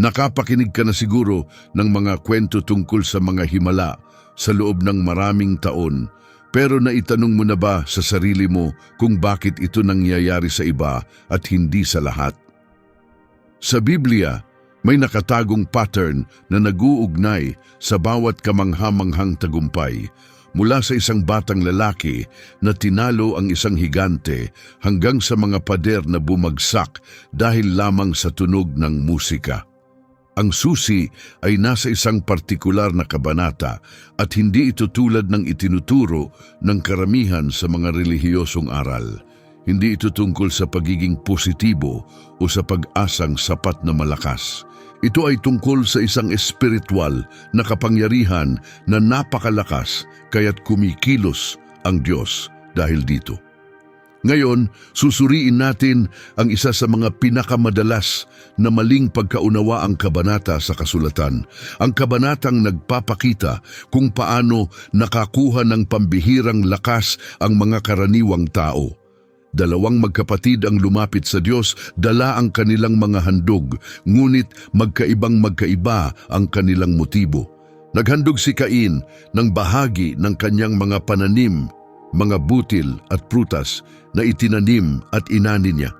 Nakapakinig ka na siguro ng mga kwento tungkol sa mga himala sa loob ng maraming taon, pero naitanong mo na ba sa sarili mo kung bakit ito nangyayari sa iba at hindi sa lahat? Sa Biblia, may nakatagong pattern na nag-uugnay sa bawat kamangha-manghang tagumpay, mula sa isang batang lalaki na tinalo ang isang higante hanggang sa mga pader na bumagsak dahil lamang sa tunog ng musika. Ang susi ay nasa isang partikular na kabanata at hindi ito tulad ng itinuturo ng karamihan sa mga relihiyosong aral. Hindi ito tungkol sa pagiging positibo o sa pag-asang sapat na malakas. Ito ay tungkol sa isang espiritual na kapangyarihan na napakalakas kaya't kumikilos ang Diyos dahil dito. Ngayon, susuriin natin ang isa sa mga pinakamadalas na maling pagkaunawaang kabanata sa kasulatan. Ang kabanatang nagpapakita kung paano nakakuha ng pambihirang lakas ang mga karaniwang tao. Dalawang magkapatid ang lumapit sa Diyos, dala ang kanilang mga handog, ngunit magkaiba ang kanilang motibo. Naghandog si Cain ng bahagi ng kanyang mga pananim, mga butil at prutas na itinanim at inani niya.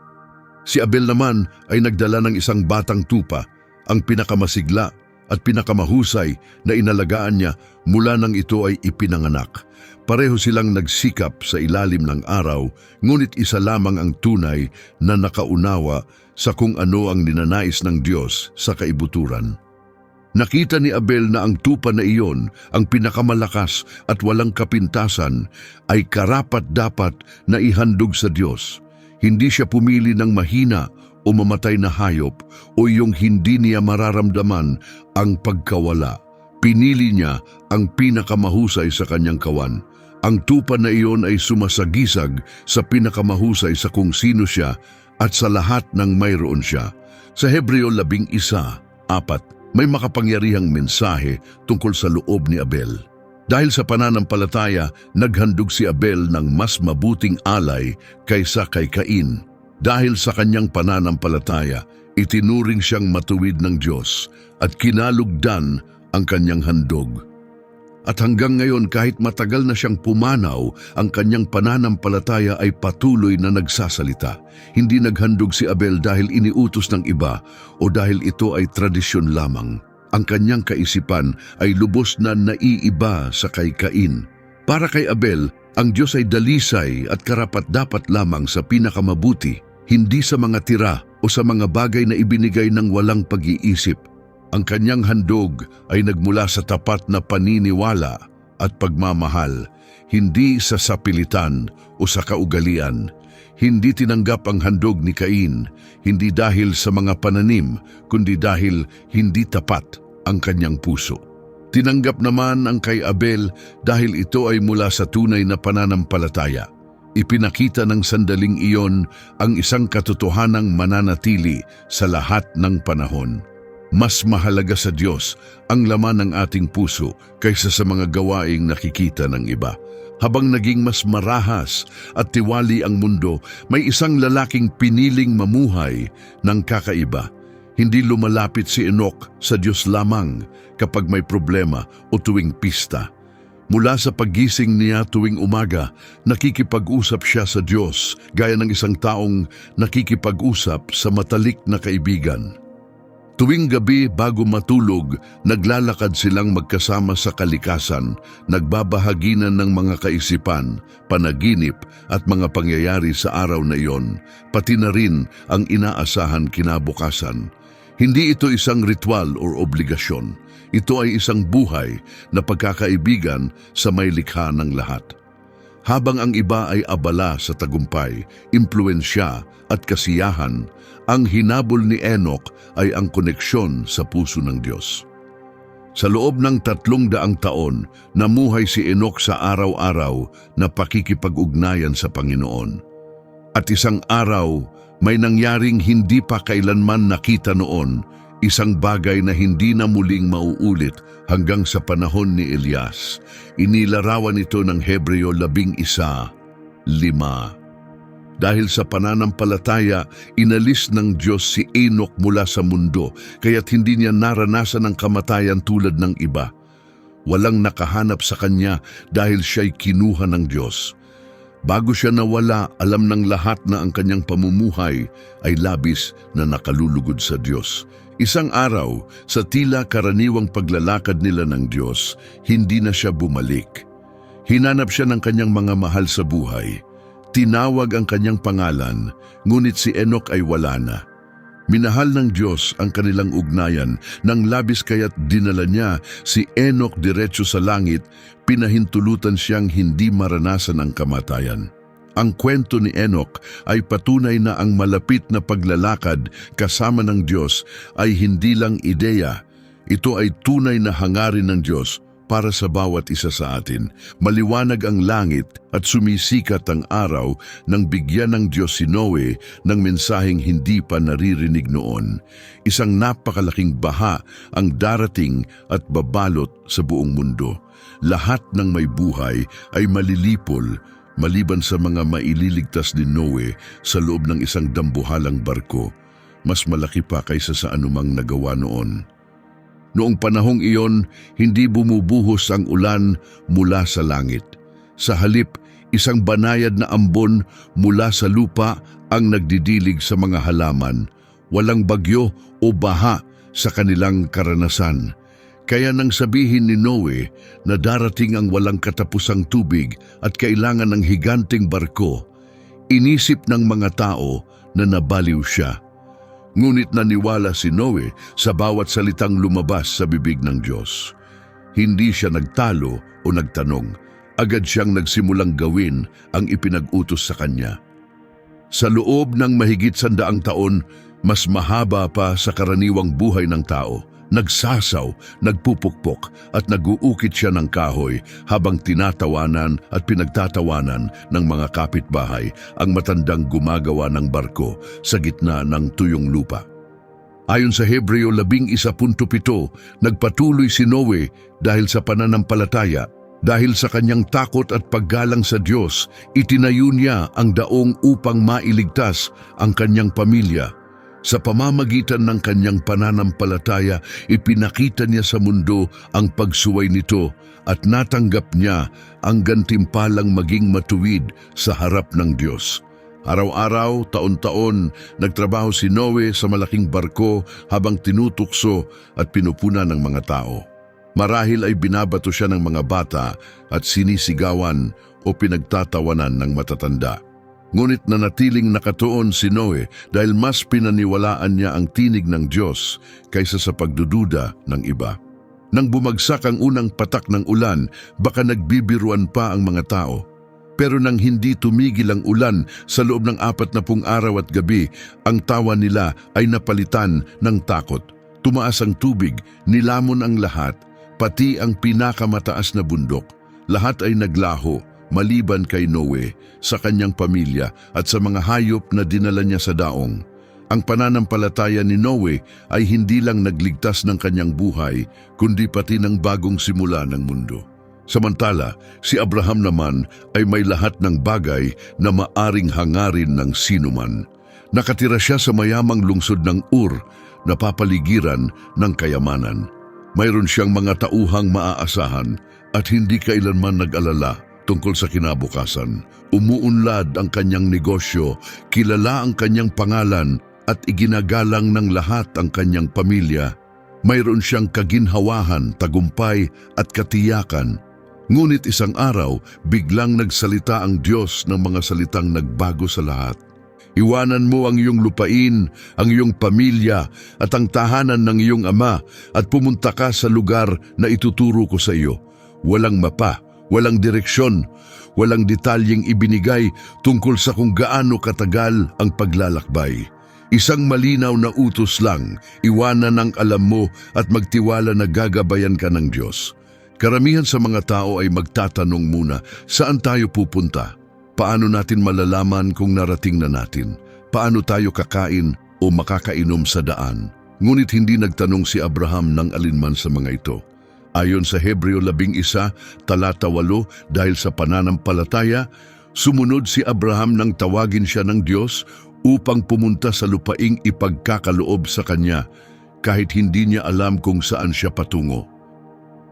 Si Abel naman ay nagdala ng isang batang tupa, ang pinakamasigla at pinakamahusay na inalagaan niya mula nang ito ay ipinanganak. Pareho silang nagsikap sa ilalim ng araw, ngunit isa lamang ang tunay na nakaunawa sa kung ano ang ninanais ng Diyos sa kaibuturan. Nakita ni Abel na ang tupa na iyon, ang pinakamalakas at walang kapintasan, ay karapat-dapat na ihandog sa Diyos. Hindi siya pumili ng mahina o mamatay na hayop o yung hindi niya mararamdaman ang pagkawala. Pinili niya ang pinakamahusay sa kanyang kawan. Ang tupa na iyon ay sumasagisag sa pinakamahusay sa kung sino siya at sa lahat ng mayroon siya. Sa Hebreo 11:4, may makapangyarihang mensahe tungkol sa loob ni Abel. Dahil sa pananampalataya, naghandog si Abel ng mas mabuting alay kaysa kay Cain. Dahil sa kanyang pananampalataya, itinuring siyang matuwid ng Diyos at kinalugdan ang kanyang handog. At hanggang ngayon, kahit matagal na siyang pumanaw, ang kanyang pananampalataya ay patuloy na nagsasalita. Hindi naghandog si Abel dahil iniutos ng iba o dahil ito ay tradisyon lamang. Ang kanyang kaisipan ay lubos na naiiba sa kay Cain. Para kay Abel, ang Diyos ay dalisay at karapat-dapat lamang sa pinakamabuti, hindi sa mga tira o sa mga bagay na ibinigay ng walang pag-iisip. Ang kanyang handog ay nagmula sa tapat na paniniwala at pagmamahal, hindi sa sapilitan o sa kaugalian. Hindi tinanggap ang handog ni Cain, hindi dahil sa mga pananim, kundi dahil hindi tapat ang kanyang puso. Tinanggap naman ang kay Abel dahil ito ay mula sa tunay na pananampalataya. Ipinakita ng sandaling iyon ang isang katotohanang mananatili sa lahat ng panahon. Mas mahalaga sa Diyos ang laman ng ating puso kaysa sa mga gawaing nakikita ng iba. Habang naging mas marahas at tiwali ang mundo, may isang lalaking piniling mamuhay ng kakaiba. Hindi lumalapit si Enoch sa Diyos lamang kapag may problema o tuwing pista. Mula sa paggising niya tuwing umaga, nakikipag-usap siya sa Diyos gaya ng isang taong nakikipag-usap sa matalik na kaibigan. Tuwing gabi bago matulog, naglalakad silang magkasama sa kalikasan, nagbabahaginan ng mga kaisipan, panaginip at mga pangyayari sa araw na iyon, pati na rin ang inaasahan kinabukasan. Hindi ito isang ritual o obligasyon. Ito ay isang buhay na pagkakaibigan sa may likha ng lahat. Habang ang iba ay abala sa tagumpay, impluensya at kasiyahan, ang hinabol ni Enoch ay ang koneksyon sa puso ng Diyos. Sa loob ng 300 taon, namuhay si Enoch sa araw-araw na pakikipag-ugnayan sa Panginoon. At isang araw, may nangyaring hindi pa kailanman nakita noon, isang bagay na hindi na muling mauulit hanggang sa panahon ni Elias. Inilarawan ito ng Hebreo 11:5. Dahil sa pananampalataya, inalis ng Diyos si Enoch mula sa mundo, kaya't hindi niya naranasan ang kamatayan tulad ng iba. Walang nakahanap sa kanya dahil siya'y kinuha ng Diyos. Bago siya nawala, alam ng lahat na ang kanyang pamumuhay ay labis na nakalulugod sa Diyos. Isang araw, sa tila karaniwang paglalakad nila ng Diyos, hindi na siya bumalik. Hinanap siya ng kanyang mga mahal sa buhay. Tinawag ang kanyang pangalan, ngunit si Enoch ay wala na. Minahal ng Diyos ang kanilang ugnayan nang labis kaya't dinala niya si Enoch diretso sa langit, pinahintulutan siyang hindi maranasan ang kamatayan. Ang kwento ni Enoch ay patunay na ang malapit na paglalakad kasama ng Diyos ay hindi lang ideya. Ito ay tunay na hangarin ng Diyos para sa bawat isa sa atin. Maliwanag ang langit at sumisikat ang araw nang bigyan ng Diyos si Noe ng mensaheng hindi pa naririnig noon. Isang napakalaking baha ang darating at babalot sa buong mundo. Lahat ng may buhay ay malilipol maliban sa mga maililigtas ni Noe sa loob ng isang dambuhalang barko. Mas malaki pa kaysa sa anumang nagawa noon. Noong panahong iyon, hindi bumubuhos ang ulan mula sa langit. Sa halip, isang banayad na ambon mula sa lupa ang nagdidilig sa mga halaman. Walang bagyo o baha sa kanilang karanasan. Kaya nang sabihin ni Noe na darating ang walang katapusang tubig at kailangan ng higanting barko, inisip ng mga tao na nabaliw siya. Ngunit naniwala si Noe sa bawat salitang lumabas sa bibig ng Diyos. Hindi siya nagtalo o nagtanong. Agad siyang nagsimulang gawin ang ipinag-utos sa kanya. Sa loob ng mahigit 100 taon, mas mahaba pa sa karaniwang buhay ng tao. Nagsasaw, nagpupukpok at nag-uukit siya ng kahoy habang tinatawanan at pinagtatawanan ng mga kapitbahay ang matandang gumagawa ng barko sa gitna ng tuyong lupa. Ayon sa Hebreo 11:7, nagpatuloy si Noe dahil sa pananampalataya. Dahil sa kanyang takot at paggalang sa Diyos, itinayo niya ang daong upang mailigtas ang kanyang pamilya. Sa pamamagitan ng kanyang pananampalataya, ipinakita niya sa mundo ang pagsuway nito at natanggap niya ang gantimpalang maging matuwid sa harap ng Diyos. Araw-araw, taon-taon, nagtrabaho si Noe sa malaking barko habang tinutukso at pinupuna ng mga tao. Marahil ay binabato siya ng mga bata at sinisigawan o pinagtatawanan ng matatanda. Ngunit nanatiling nakatuon si Noe dahil mas pinaniwalaan niya ang tinig ng Diyos kaysa sa pagdududa ng iba. Nang bumagsak ang unang patak ng ulan, baka nagbibiruan pa ang mga tao. Pero nang hindi tumigil ang ulan sa loob ng 40 araw at gabi, ang tawa nila ay napalitan ng takot. Tumaas ang tubig, nilamon ang lahat, pati ang pinakamataas na bundok. Lahat ay naglaho, maliban kay Noe, sa kanyang pamilya at sa mga hayop na dinala niya sa daong. Ang pananampalataya ni Noe ay hindi lang nagligtas ng kanyang buhay, kundi pati ng bagong simula ng mundo. Samantala, si Abraham naman ay may lahat ng bagay na maaring hangarin ng sinuman. Nakatira siya sa mayamang lungsod ng Ur, na papaligiran ng kayamanan. Mayroon siyang mga tauhang maaasahan at hindi kailanman nag-alala tungkol sa kinabukasan. Umuunlad ang kanyang negosyo, kilala ang kanyang pangalan at iginagalang ng lahat ang kanyang pamilya. Mayroon siyang kaginhawahan, tagumpay at katiyakan. Ngunit isang araw, biglang nagsalita ang Diyos ng mga salitang nagbago sa lahat. Iwanan mo ang iyong lupain, ang iyong pamilya at ang tahanan ng iyong ama at pumunta ka sa lugar na ituturo ko sa iyo. Walang mapa, walang direksyon, walang detalyeng ibinigay tungkol sa kung gaano katagal ang paglalakbay. Isang malinaw na utos lang, iwanan ang alam mo at magtiwala na gagabayan ka ng Diyos. Karamihan sa mga tao ay magtatanong muna, saan tayo pupunta? Paano natin malalaman kung narating na natin? Paano tayo kakain o makakainom sa daan? Ngunit hindi nagtanong si Abraham ng alinman sa mga ito. Ayon sa Hebreo 11, talata 8, dahil sa pananampalataya, Sumunod si Abraham nang tawagin siya ng Diyos upang pumunta sa lupaing ipagkakaloob sa kanya kahit hindi niya alam kung saan siya patungo.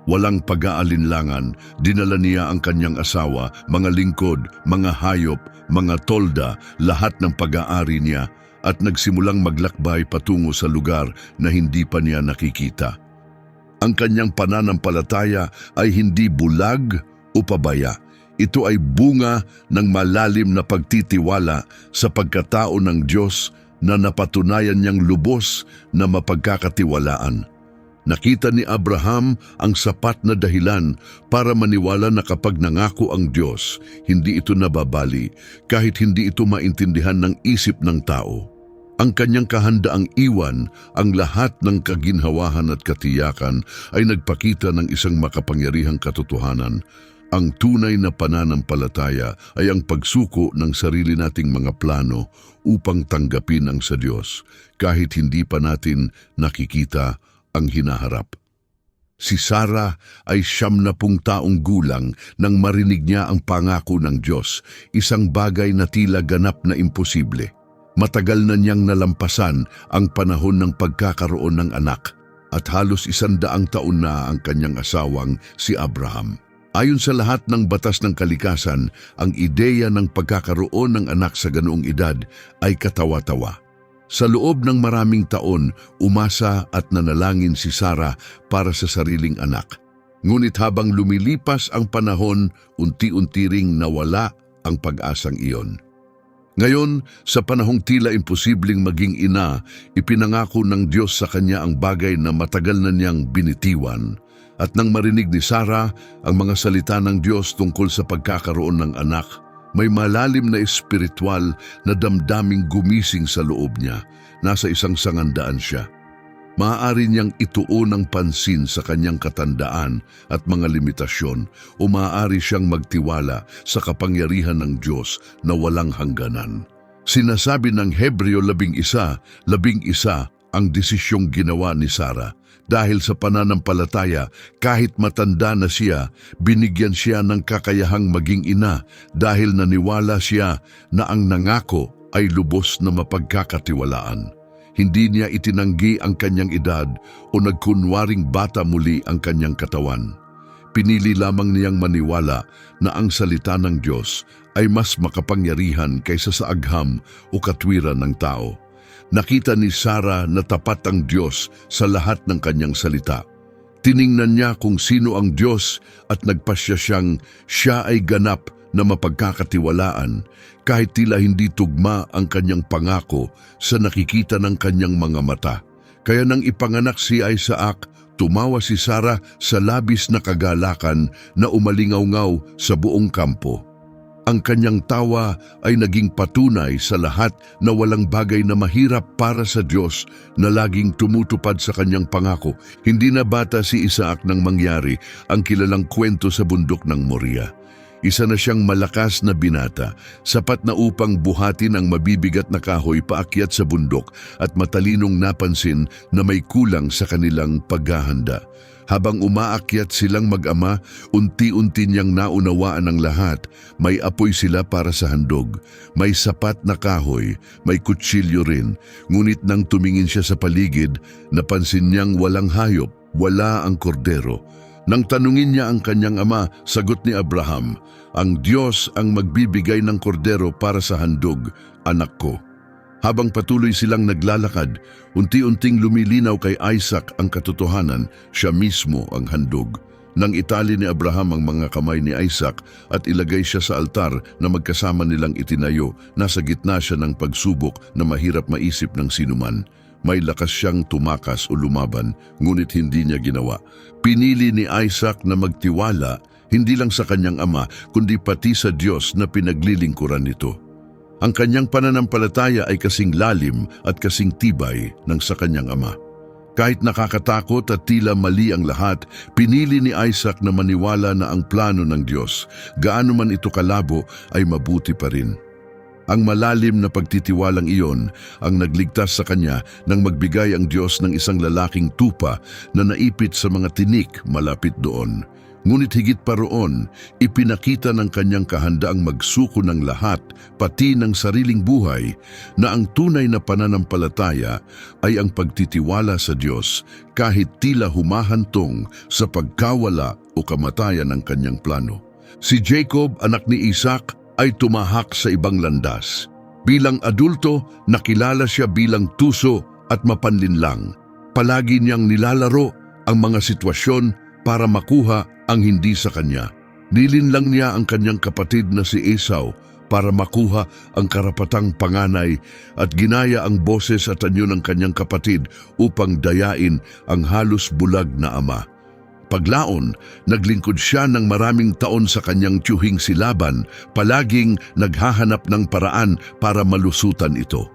Walang pag-aalinlangan, dinala niya ang kanyang asawa, mga lingkod, mga hayop, mga tolda, lahat ng pag-aari niya at nagsimulang maglakbay patungo sa lugar na hindi pa niya nakikita. Ang kanyang pananampalataya ay hindi bulag o pabaya. Ito ay bunga ng malalim na pagtitiwala sa pagkatao ng Diyos na napatunayan niyang lubos na mapagkakatiwalaan. Nakita ni Abraham ang sapat na dahilan para maniwala na kapag nangako ang Diyos, hindi ito nababali kahit hindi ito maintindihan ng isip ng tao. Ang kanyang kahandaang iwan ang lahat ng kaginhawahan at katiyakan ay nagpakita ng isang makapangyarihang katotohanan. Ang tunay na pananampalataya ay ang pagsuko ng sarili nating mga plano upang tanggapin ang sa Diyos kahit hindi pa natin nakikita ang hinaharap. Si Sarah ay 70 taong gulang nang marinig niya ang pangako ng Diyos, isang bagay na tila ganap na imposible. Matagal na niyang nalampasan ang panahon ng pagkakaroon ng anak at halos 100 taon na ang kanyang asawang si Abraham. Ayon sa lahat ng batas ng kalikasan, ang ideya ng pagkakaroon ng anak sa ganoong edad ay katawa-tawa. Sa loob ng maraming taon, umasa at nanalangin si Sarah para sa sariling anak. Ngunit habang lumilipas ang panahon, unti-unti ring nawala ang pag-asang iyon. Ngayon, sa panahong tila imposibleng maging ina, ipinangako ng Diyos sa kanya ang bagay na matagal na niyang binitiwan. At nang marinig ni Sarah ang mga salita ng Diyos tungkol sa pagkakaroon ng anak, may malalim na espiritual na damdaming gumising sa loob niya. Nasa isang sangandaan siya. Maaari niyang ituon ng pansin sa kanyang katandaan at mga limitasyon o maaari siyang magtiwala sa kapangyarihan ng Diyos na walang hangganan. Sinasabi ng Hebreo 11:11 ang desisyong ginawa ni Sarah. Dahil sa pananampalataya, kahit matanda na siya, binigyan siya ng kakayahang maging ina dahil naniwala siya na ang nangako ay lubos na mapagkakatiwalaan. Hindi niya itinanggi ang kanyang edad o nagkunwaring bata muli ang kanyang katawan. Pinili lamang niyang maniwala na ang salita ng Diyos ay mas makapangyarihan kaysa sa agham o katwiran ng tao. Nakita ni Sarah na tapat ang Diyos sa lahat ng kanyang salita. Tiningnan niya kung sino ang Diyos at nagpasya siyang siya ay ganap na mapagkakatiwalaan kahit tila hindi tugma ang kanyang pangako sa nakikita ng kanyang mga mata. Kaya nang ipanganak si Isaac, tumawa si Sarah sa labis na kagalakan na umalingaw-ngaw sa buong kampo. Ang kanyang tawa ay naging patunay sa lahat na walang bagay na mahirap para sa Diyos na laging tumutupad sa kanyang pangako. Hindi na bata si Isaac nang mangyari ang kilalang kwento sa bundok ng Moria. Isa na siyang malakas na binata, sapat na upang buhatin ang mabibigat na kahoy paakyat sa bundok at matalinong napansin na may kulang sa kanilang paghahanda. Habang umaakyat silang mag-ama, unti-unti niyang naunawaan ang lahat. May apoy sila para sa handog. May sapat na kahoy, may kutsilyo rin. Ngunit nang tumingin siya sa paligid, napansin niyang walang hayop, wala ang kordero. Nang tanungin niya ang kanyang ama, sagot ni Abraham, "Ang Diyos ang magbibigay ng kordero para sa handog, anak ko." Habang patuloy silang naglalakad, unti-unting lumilinaw kay Isaac ang katotohanan, siya mismo ang handog. Nang itali ni Abraham ang mga kamay ni Isaac at ilagay siya sa altar na magkasama nilang itinayo, nasa gitna siya ng pagsubok na mahirap maisip ng sinuman. May lakas siyang tumakas o lumaban, ngunit hindi niya ginawa. Pinili ni Isaac na magtiwala, hindi lang sa kanyang ama, kundi pati sa Diyos na pinaglilingkuran nito. Ang kanyang pananampalataya ay kasing lalim at kasing tibay ng sa kanyang ama. Kahit nakakatakot at tila mali ang lahat, pinili ni Isaac na maniwala na ang plano ng Diyos, gaano man ito kalabo, ay mabuti pa rin. Ang malalim na pagtitiwalang iyon ang nagligtas sa kanya nang magbigay ang Diyos ng isang lalaking tupa na naipit sa mga tinik malapit doon. Ngunit higit pa roon, ipinakita ng kanyang kahandaang magsuko ng lahat, pati ng sariling buhay, na ang tunay na pananampalataya ay ang pagtitiwala sa Diyos kahit tila humahantong sa pagkawala o kamatayan ng kanyang plano. Si Jacob, anak ni Isaac, ay tumahak sa ibang landas. Bilang adulto, nakilala siya bilang tuso at mapanlinlang. Palagi niyang nilalaro ang mga sitwasyon para makuha ang hindi sa kanya. Nilinlang niya ang kanyang kapatid na si Esau para makuha ang karapatang panganay at ginaya ang boses at anyo ng kanyang kapatid upang dayain ang halos bulag na ama. Paglaon, naglingkod siya ng maraming taon sa kanyang tiyuhing si Laban, palaging naghahanap ng paraan para malusutan ito.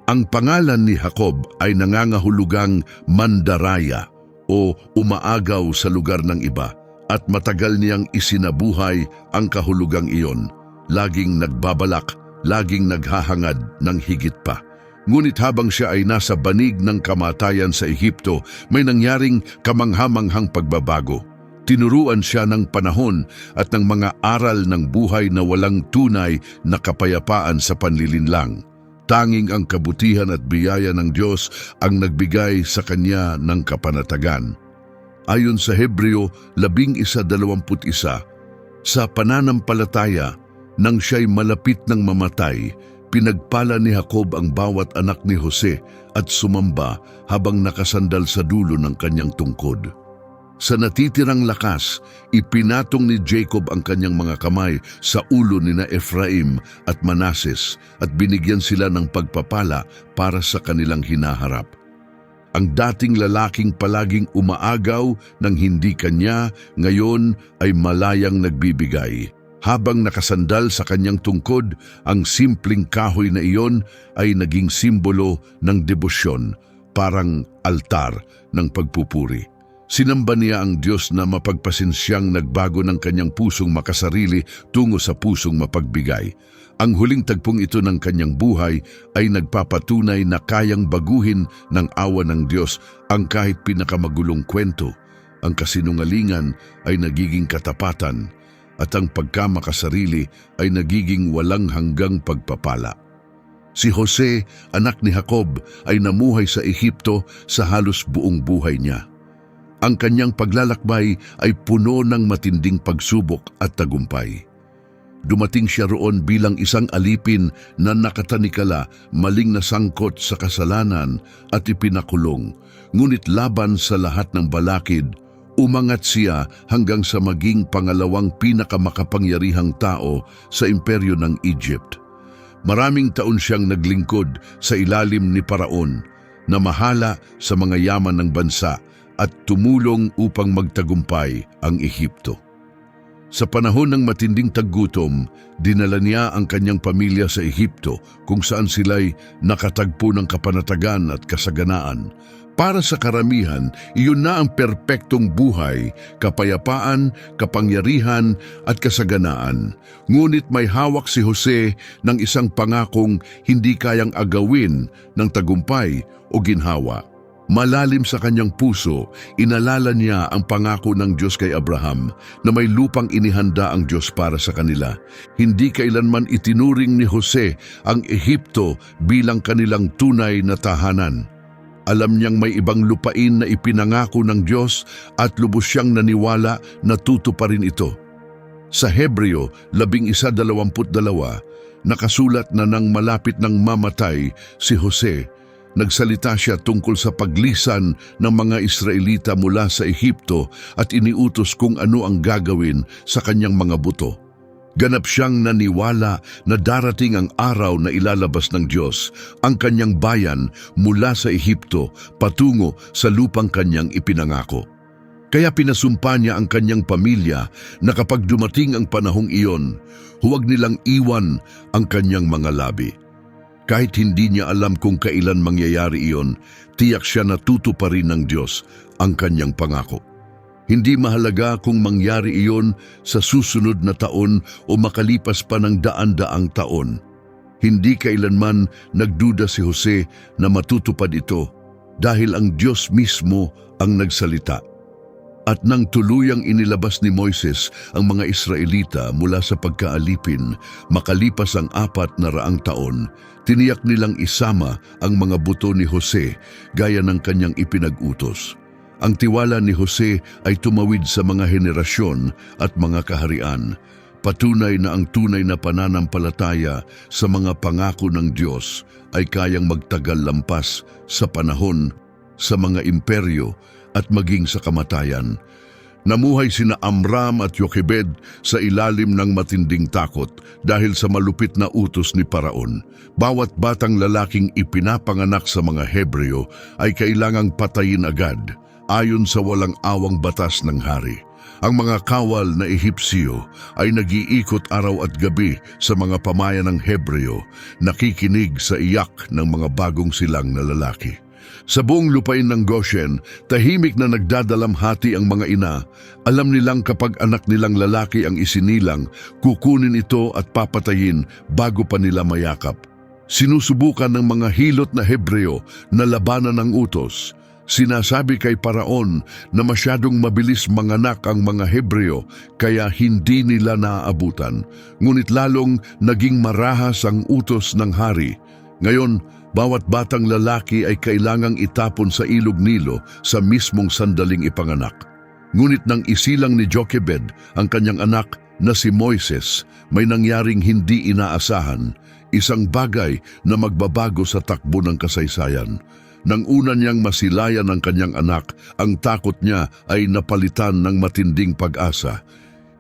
Ang pangalan ni Jacob ay nangangahulugang mandaraya o umaagaw sa lugar ng iba, at matagal niyang isinabuhay ang kahulugang iyon, laging nagbabalak, laging naghahangad ng higit pa. Ngunit habang siya ay nasa banig ng kamatayan sa Ehipto, may nangyaring kamanghamanghang pagbabago. Tinuruan siya ng panahon at ng mga aral ng buhay na walang tunay na kapayapaan sa panlilinlang. Tanging ang kabutihan at biyaya ng Diyos ang nagbigay sa kanya ng kapanatagan. Ayon sa Hebreo 11:21, sa pananampalataya, nang siya'y malapit ng mamatay, pinagpala ni Jacob ang bawat anak ni Jose at sumamba habang nakasandal sa dulo ng kanyang tungkod. Sa natitirang lakas, ipinatong ni Jacob ang kanyang mga kamay sa ulo ni na Ephraim at Manases at binigyan sila ng pagpapala para sa kanilang hinaharap. Ang dating lalaking palaging umaagaw ng hindi kanya, ngayon ay malayang nagbibigay. Habang nakasandal sa kanyang tungkod, ang simpleng kahoy na iyon ay naging simbolo ng debosyon, parang altar ng pagpupuri. Sinamba niya ang Diyos na mapagpasensyang nagbago ng kanyang pusong makasarili tungo sa pusong mapagbigay. Ang huling tagpong ito ng kanyang buhay ay nagpapatunay na kayang baguhin ng awa ng Diyos ang kahit pinakamagulong kwento. Ang kasinungalingan ay nagiging katapatan at ang pagkamakasarili ay nagiging walang hanggang pagpapala. Si Jose, anak ni Jacob, ay namuhay sa Ehipto sa halos buong buhay niya. Ang kanyang paglalakbay ay puno ng matinding pagsubok at tagumpay. Dumating siya roon bilang isang alipin na nakatanikala, maling nasangkot sa kasalanan at ipinakulong. Ngunit laban sa lahat ng balakid, umangat siya hanggang sa maging pangalawang pinakamakapangyarihang tao sa imperyo ng Egypt. Maraming taon siyang naglingkod sa ilalim ni Paraon, na mahala sa mga yaman ng bansa at tumulong upang magtagumpay ang Ehipto. Sa panahon ng matinding taggutom, dinala niya ang kanyang pamilya sa Ehipto kung saan sila'y nakatagpo ng kapanatagan at kasaganaan. Para sa karamihan, iyon na ang perpektong buhay, kapayapaan, kapangyarihan at kasaganaan. Ngunit may hawak si Jose ng isang pangakong hindi kayang agawin ng tagumpay o ginhawa. Malalim sa kanyang puso, inalala niya ang pangako ng Diyos kay Abraham na may lupang inihanda ang Diyos para sa kanila. Hindi kailanman itinuring ni Jose ang Ehipto bilang kanilang tunay na tahanan. Alam niyang may ibang lupain na ipinangako ng Diyos at lubos siyang naniwala na tutuparin ito. Sa Hebreo 11:22, nakasulat na nang malapit ng mamatay si Jose, nagsalita siya tungkol sa paglisan ng mga Israelita mula sa Ehipto at iniutos kung ano ang gagawin sa kanyang mga buto. Ganap siyang naniwala na darating ang araw na ilalabas ng Diyos ang kanyang bayan mula sa Ehipto patungo sa lupang kanyang ipinangako. Kaya pinasumpa niya ang kanyang pamilya na kapag dumating ang panahong iyon, huwag nilang iwan ang kanyang mga labi. Kahit hindi niya alam kung kailan mangyayari iyon, tiyak siya na tutuparin ng Diyos ang kanyang pangako. Hindi mahalaga kung mangyari iyon sa susunod na taon o makalipas pa ng daan-daang taon. Hindi kailanman nagduda si Jose na matutupad ito dahil ang Diyos mismo ang nagsalita. At nang tuluyang inilabas ni Moises ang mga Israelita mula sa pagkaalipin, makalipas ang 400 taon, tiniyak nilang isama ang mga buto ni Jose gaya ng kanyang ipinag-utos. Ang tiwala ni Jose ay tumawid sa mga henerasyon at mga kaharian. Patunay na ang tunay na pananampalataya sa mga pangako ng Diyos ay kayang magtagal lampas sa panahon, sa mga imperyo at maging sa kamatayan. Namuhay sina Amram at Jochebed sa ilalim ng matinding takot dahil sa malupit na utos ni Paraon. Bawat batang lalaking ipinapanganak sa mga Hebreo ay kailangang patayin agad ayon sa walang awang batas ng hari. Ang mga kawal na Ehipsyo ay nag-iikot araw at gabi sa mga pamayan ng Hebreo, nakikinig sa iyak ng mga bagong silang na lalaki. Sa buong lupain ng Goshen, tahimik na nagdadalamhati ang mga ina. Alam nilang kapag anak nilang lalaki ang isinilang, kukunin ito at papatayin bago pa nila mayakap. Sinusubukan ng mga hilot na Hebreo na labanan ang utos. Sinasabi kay Paraon na masyadong mabilis manganak ang mga Hebreo kaya hindi nila naaabutan. Ngunit lalong naging marahas ang utos ng hari. Ngayon, bawat batang lalaki ay kailangang itapon sa ilog Nilo sa mismong sandaling ipanganak. Ngunit nang isilang ni Jochebed ang kanyang anak na si Moises, may nangyaring hindi inaasahan, isang bagay na magbabago sa takbo ng kasaysayan. Nang una niyang masilayan ang kanyang anak, ang takot niya ay napalitan ng matinding pag-asa.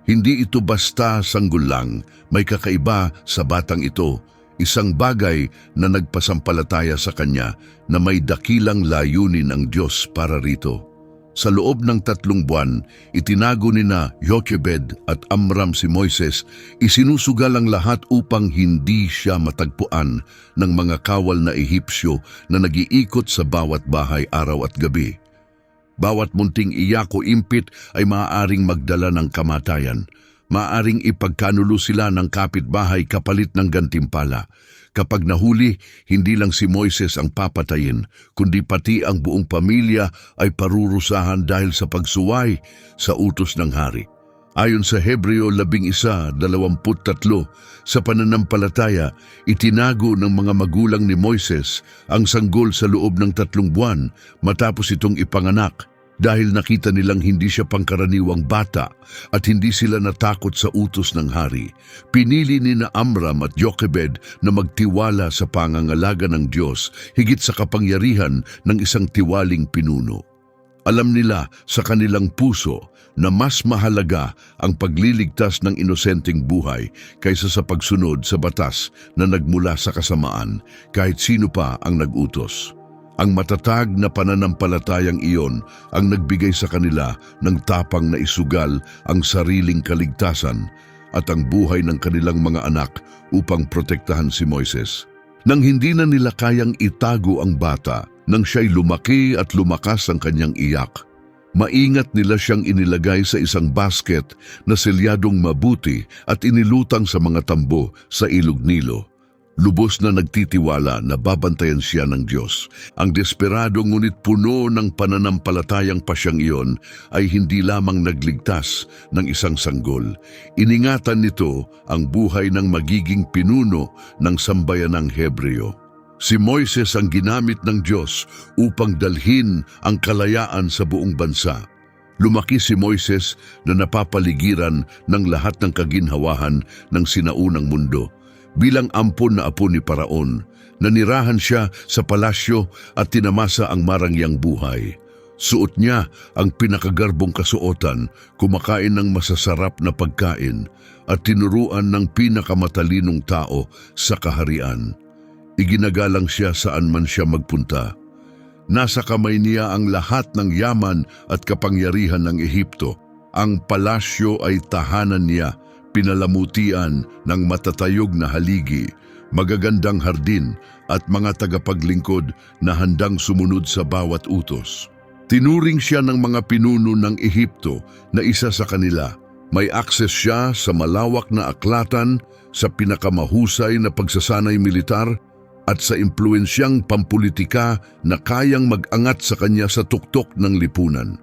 Hindi ito basta sanggol lang, may kakaiba sa batang ito. Isang bagay na nagpasampalataya sa kanya na may dakilang layunin ang Diyos para rito. Sa loob ng 3 buwan, itinago ni na Jochebed at Amram si Moises, isinusugal ang lahat upang hindi siya matagpuan ng mga kawal na Ehipsyo na nag-iikot sa bawat bahay araw at gabi. Bawat munting iyak o impit ay maaaring magdala ng kamatayan. Maaring ipagkanulo sila ng kapitbahay kapalit ng gantimpala. Kapag nahuli, hindi lang si Moises ang papatayin, kundi pati ang buong pamilya ay parurusahan dahil sa pagsuway sa utos ng hari. Ayon sa Hebreo 11:23, sa pananampalataya, itinago ng mga magulang ni Moises ang sanggol sa loob ng 3 buwan matapos itong ipanganak. Dahil nakita nilang hindi siya pangkaraniwang bata at hindi sila natakot sa utos ng hari, pinili ni na Amram at Jochebed na magtiwala sa pangangalaga ng Diyos higit sa kapangyarihan ng isang tiwaling pinuno. Alam nila sa kanilang puso na mas mahalaga ang pagliligtas ng inosenteng buhay kaysa sa pagsunod sa batas na nagmula sa kasamaan kahit sino pa ang nag-utos. Ang matatag na pananampalatayang iyon ang nagbigay sa kanila ng tapang na isugal ang sariling kaligtasan at ang buhay ng kanilang mga anak upang protektahan si Moises. Nang hindi na nila kayang itago ang bata, nang siya'y lumaki at lumakas ang kanyang iyak, maingat nila siyang inilagay sa isang basket na selyadong mabuti at inilutang sa mga tambo sa ilog Nilo. Lubos na nagtitiwala na babantayan siya ng Diyos. Ang desperado ngunit puno ng pananampalatayang pasyang iyon ay hindi lamang nagligtas ng isang sanggol. Iningatan nito ang buhay ng magiging pinuno ng sambayanang Hebreo. Si Moises ang ginamit ng Diyos upang dalhin ang kalayaan sa buong bansa. Lumaki si Moises na napapaligiran ng lahat ng kaginhawahan ng sinaunang mundo. Bilang ampon na apo ni Paraon, nanirahan siya sa palasyo at tinamasa ang marangyang buhay. Suot niya ang pinakagarbong kasuotan, kumakain ng masasarap na pagkain at tinuruan ng pinakamatalinong tao sa kaharian. Iginagalang siya saan man siya magpunta. Nasa kamay niya ang lahat ng yaman at kapangyarihan ng Ehipto. Ang palasyo ay tahanan niya, pinalamutian ng matatayog na haligi, magagandang hardin at mga tagapaglingkod na handang sumunod sa bawat utos. Tinuring siya ng mga pinuno ng Ehipto na isa sa kanila. May akses siya sa malawak na aklatan, sa pinakamahusay na pagsasanay militar at sa impluensyang pampulitika na kayang mag-angat sa kanya sa tuktok ng lipunan.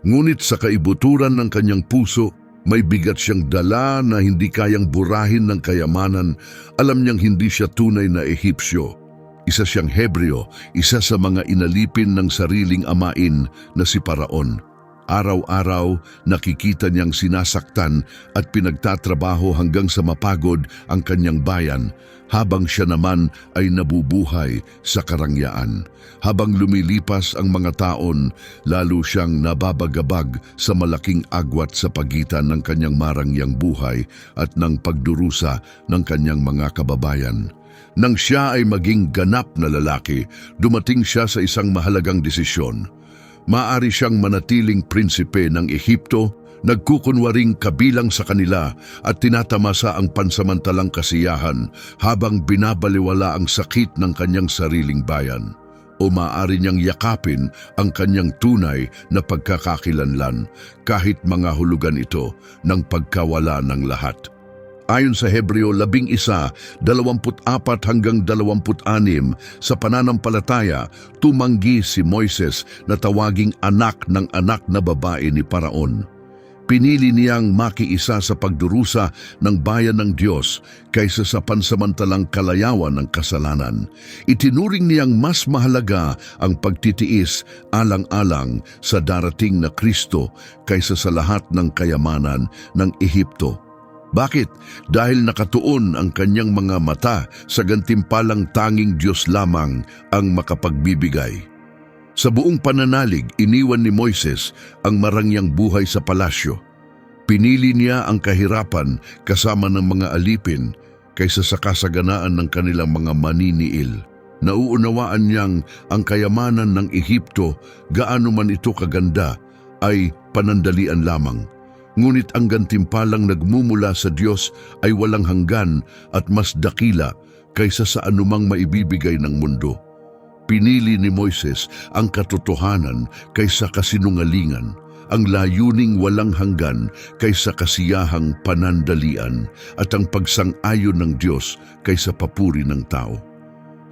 Ngunit sa kaibuturan ng kanyang puso, may bigat siyang dala na hindi kayang burahin ng kayamanan. Alam niyang hindi siya tunay na Ehipsyo. Isa siyang Hebreo, isa sa mga inalipin ng sariling amain na si Paraon. Araw-araw nakikita niyang sinasaktan at pinagtatrabaho hanggang sa mapagod ang kanyang bayan, habang siya naman ay nabubuhay sa karangyaan. Habang lumilipas ang mga taon, lalo siyang nababagabag sa malaking agwat sa pagitan ng kanyang marangyang buhay at ng pagdurusa ng kanyang mga kababayan. Nang siya ay maging ganap na lalaki, dumating siya sa isang mahalagang desisyon. Maaari siyang manatiling prinsipe ng Ehipto, nagkukunwaring kabilang sa kanila at tinatamasa ang pansamantalang kasiyahan habang binabaliwala ang sakit ng kanyang sariling bayan. O maaari niyang yakapin ang kanyang tunay na pagkakakilanlan kahit mga hulugan ito ng pagkawala ng lahat. Ayon sa Hebreo 11:24 hanggang 26 sa pananampalataya, tumanggi si Moises na tawaging anak ng anak na babae ni Paraon. Pinili niyang makiisa sa pagdurusa ng bayan ng Diyos kaysa sa pansamantalang kalayawan ng kasalanan. Itinuring niyang mas mahalaga ang pagtitiis alang-alang sa darating na Kristo kaysa sa lahat ng kayamanan ng Ehipto. Bakit? Dahil nakatuon ang kanyang mga mata sa gantimpalang tanging Diyos lamang ang makapagbibigay. Sa buong pananalig, iniwan ni Moises ang marangyang buhay sa palasyo. Pinili niya ang kahirapan kasama ng mga alipin kaysa sa kasaganaan ng kanilang mga maniniil. Nauunawaan niyang ang kayamanan ng Ehipto, gaano man ito kaganda, ay panandalian lamang. Ngunit ang gantimpalang nagmumula sa Diyos ay walang hanggan at mas dakila kaysa sa anumang maibibigay ng mundo. Pinili ni Moises ang katotohanan kaysa kasinungalingan, ang layuning walang hanggan kaysa kasiyahang panandalian, at ang pagsang-ayon ng Diyos kaysa papuri ng tao.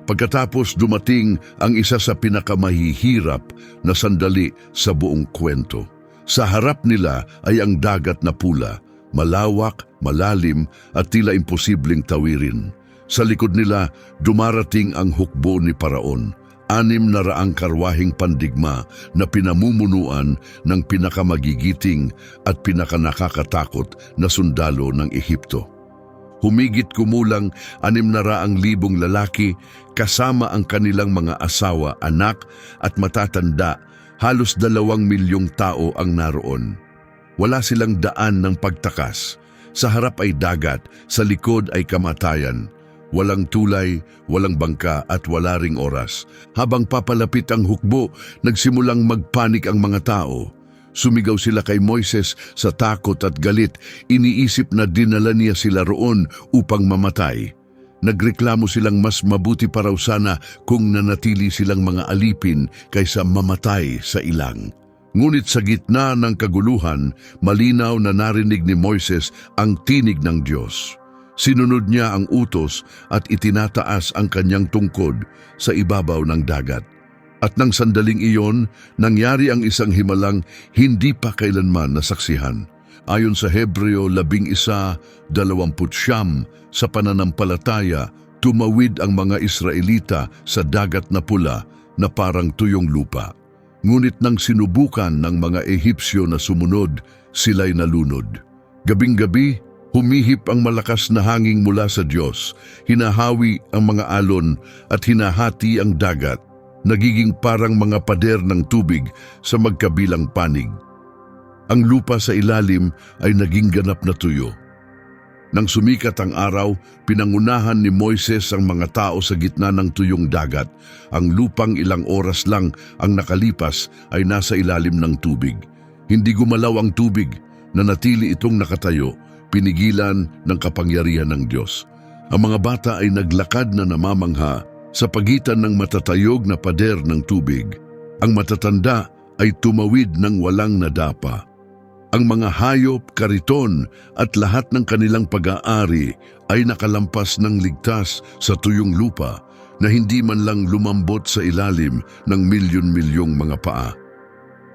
Pagkatapos dumating ang isa sa pinakamahihirap na sandali sa buong kwento. Sa harap nila ay ang dagat na pula, malawak, malalim at tila imposibleng tawirin. Sa likod nila, dumarating ang hukbo ni Paraon, 600 karwaheng pandigma na pinamumunuan ng pinakamagigiting at pinakanakakatakot na sundalo ng Ehipto. Humigit kumulang 600,000 lalaki kasama ang kanilang mga asawa, anak at matatanda. Halos 2,000,000 tao ang naroon. Wala silang daan ng pagtakas. Sa harap ay dagat, sa likod ay kamatayan. Walang tulay, walang bangka at wala ring oras. Habang papalapit ang hukbo, nagsimulang magpanik ang mga tao. Sumigaw sila kay Moises sa takot at galit. Iniisip na dinala niya sila roon upang mamatay. Nagreklamo silang mas mabuti pa raw sana kung nanatili silang mga alipin kaysa mamatay sa ilang. Ngunit sa gitna ng kaguluhan, malinaw na narinig ni Moises ang tinig ng Diyos. Sinunod niya ang utos at itinataas ang kanyang tungkod sa ibabaw ng dagat. At nang sandaling iyon, nangyari ang isang himalang hindi pa kailanman nasaksihan. Ayon sa Hebreo 11:29 sa pananampalataya, tumawid ang mga Israelita sa dagat na pula na parang tuyong lupa. Ngunit nang sinubukan ng mga Ehipsyo na sumunod, sila'y nalunod. Gabing-gabi, humihip ang malakas na hangin mula sa Diyos, hinahawi ang mga alon at hinahati ang dagat, nagiging parang mga pader ng tubig sa magkabilang panig. Ang lupa sa ilalim ay naging ganap na tuyo. Nang sumikat ang araw, pinangunahan ni Moises ang mga tao sa gitna ng tuyong dagat. Ang lupang ilang oras lang ang nakalipas ay nasa ilalim ng tubig. Hindi gumalaw ang tubig, nanatili itong nakatayo, pinigilan ng kapangyarihan ng Diyos. Ang mga bata ay naglakad na namamangha sa pagitan ng matatayog na pader ng tubig. Ang matatanda ay tumawid ng walang nadapa. Ang mga hayop, kariton at lahat ng kanilang pag-aari ay nakalampas ng ligtas sa tuyong lupa na hindi man lang lumambot sa ilalim ng milyon-milyong mga paa.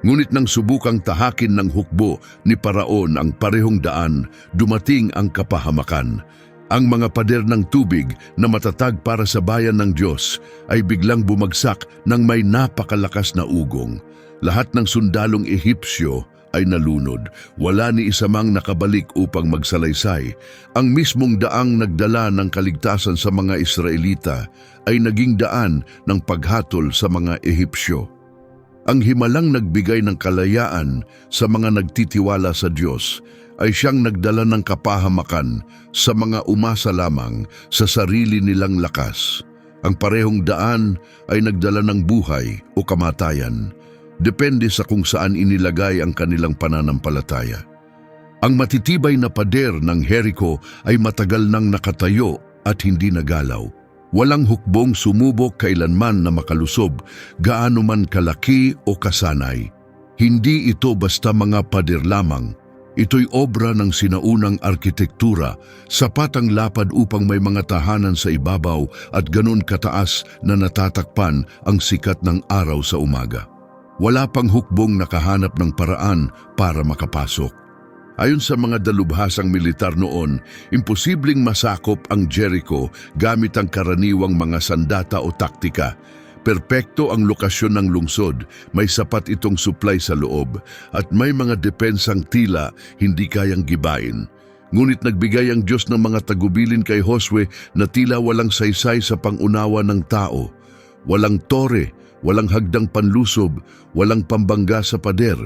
Ngunit nang subukang tahakin ng hukbo ni Paraon ang parehong daan, dumating ang kapahamakan. Ang mga pader ng tubig na matatag para sa bayan ng Diyos ay biglang bumagsak ng may napakalakas na ugong. Lahat ng sundalong Ehipsyo ay nalunod. Wala ni isa mang nakabalik upang magsalaysay. Ang mismong daang nagdala ng kaligtasan sa mga Israelita ay naging daan ng paghatol sa mga Ehipsyo. Ang himalang nagbigay ng kalayaan sa mga nagtitiwala sa Diyos ay siyang nagdala ng kapahamakan sa mga umasa lamang sa sarili nilang lakas. Ang parehong daan ay nagdala ng buhay o kamatayan. Depende sa kung saan inilagay ang kanilang pananampalataya. Ang matitibay na pader ng Jericho ay matagal nang nakatayo at hindi nagalaw. Walang hukbong sumubok kailanman na makalusob, gaano man kalaki o kasanay. Hindi ito basta mga pader lamang. Ito'y obra ng sinaunang arkitektura, sapat ang lapad upang may mga tahanan sa ibabaw at ganun kataas na natatakpan ang sikat ng araw sa umaga. Wala pang hukbong nakahanap ng paraan para makapasok. Ayon sa mga dalubhasang militar noon, imposibleng masakop ang Jericho gamit ang karaniwang mga sandata o taktika. Perpekto ang lokasyon ng lungsod, may sapat itong supply sa loob, at may mga depensang tila hindi kayang gibain. Ngunit nagbigay ang Diyos ng mga tagubilin kay Josue na tila walang saysay sa pangunawa ng tao. Walang tore, walang hagdang panlusob, walang pambangga sa pader.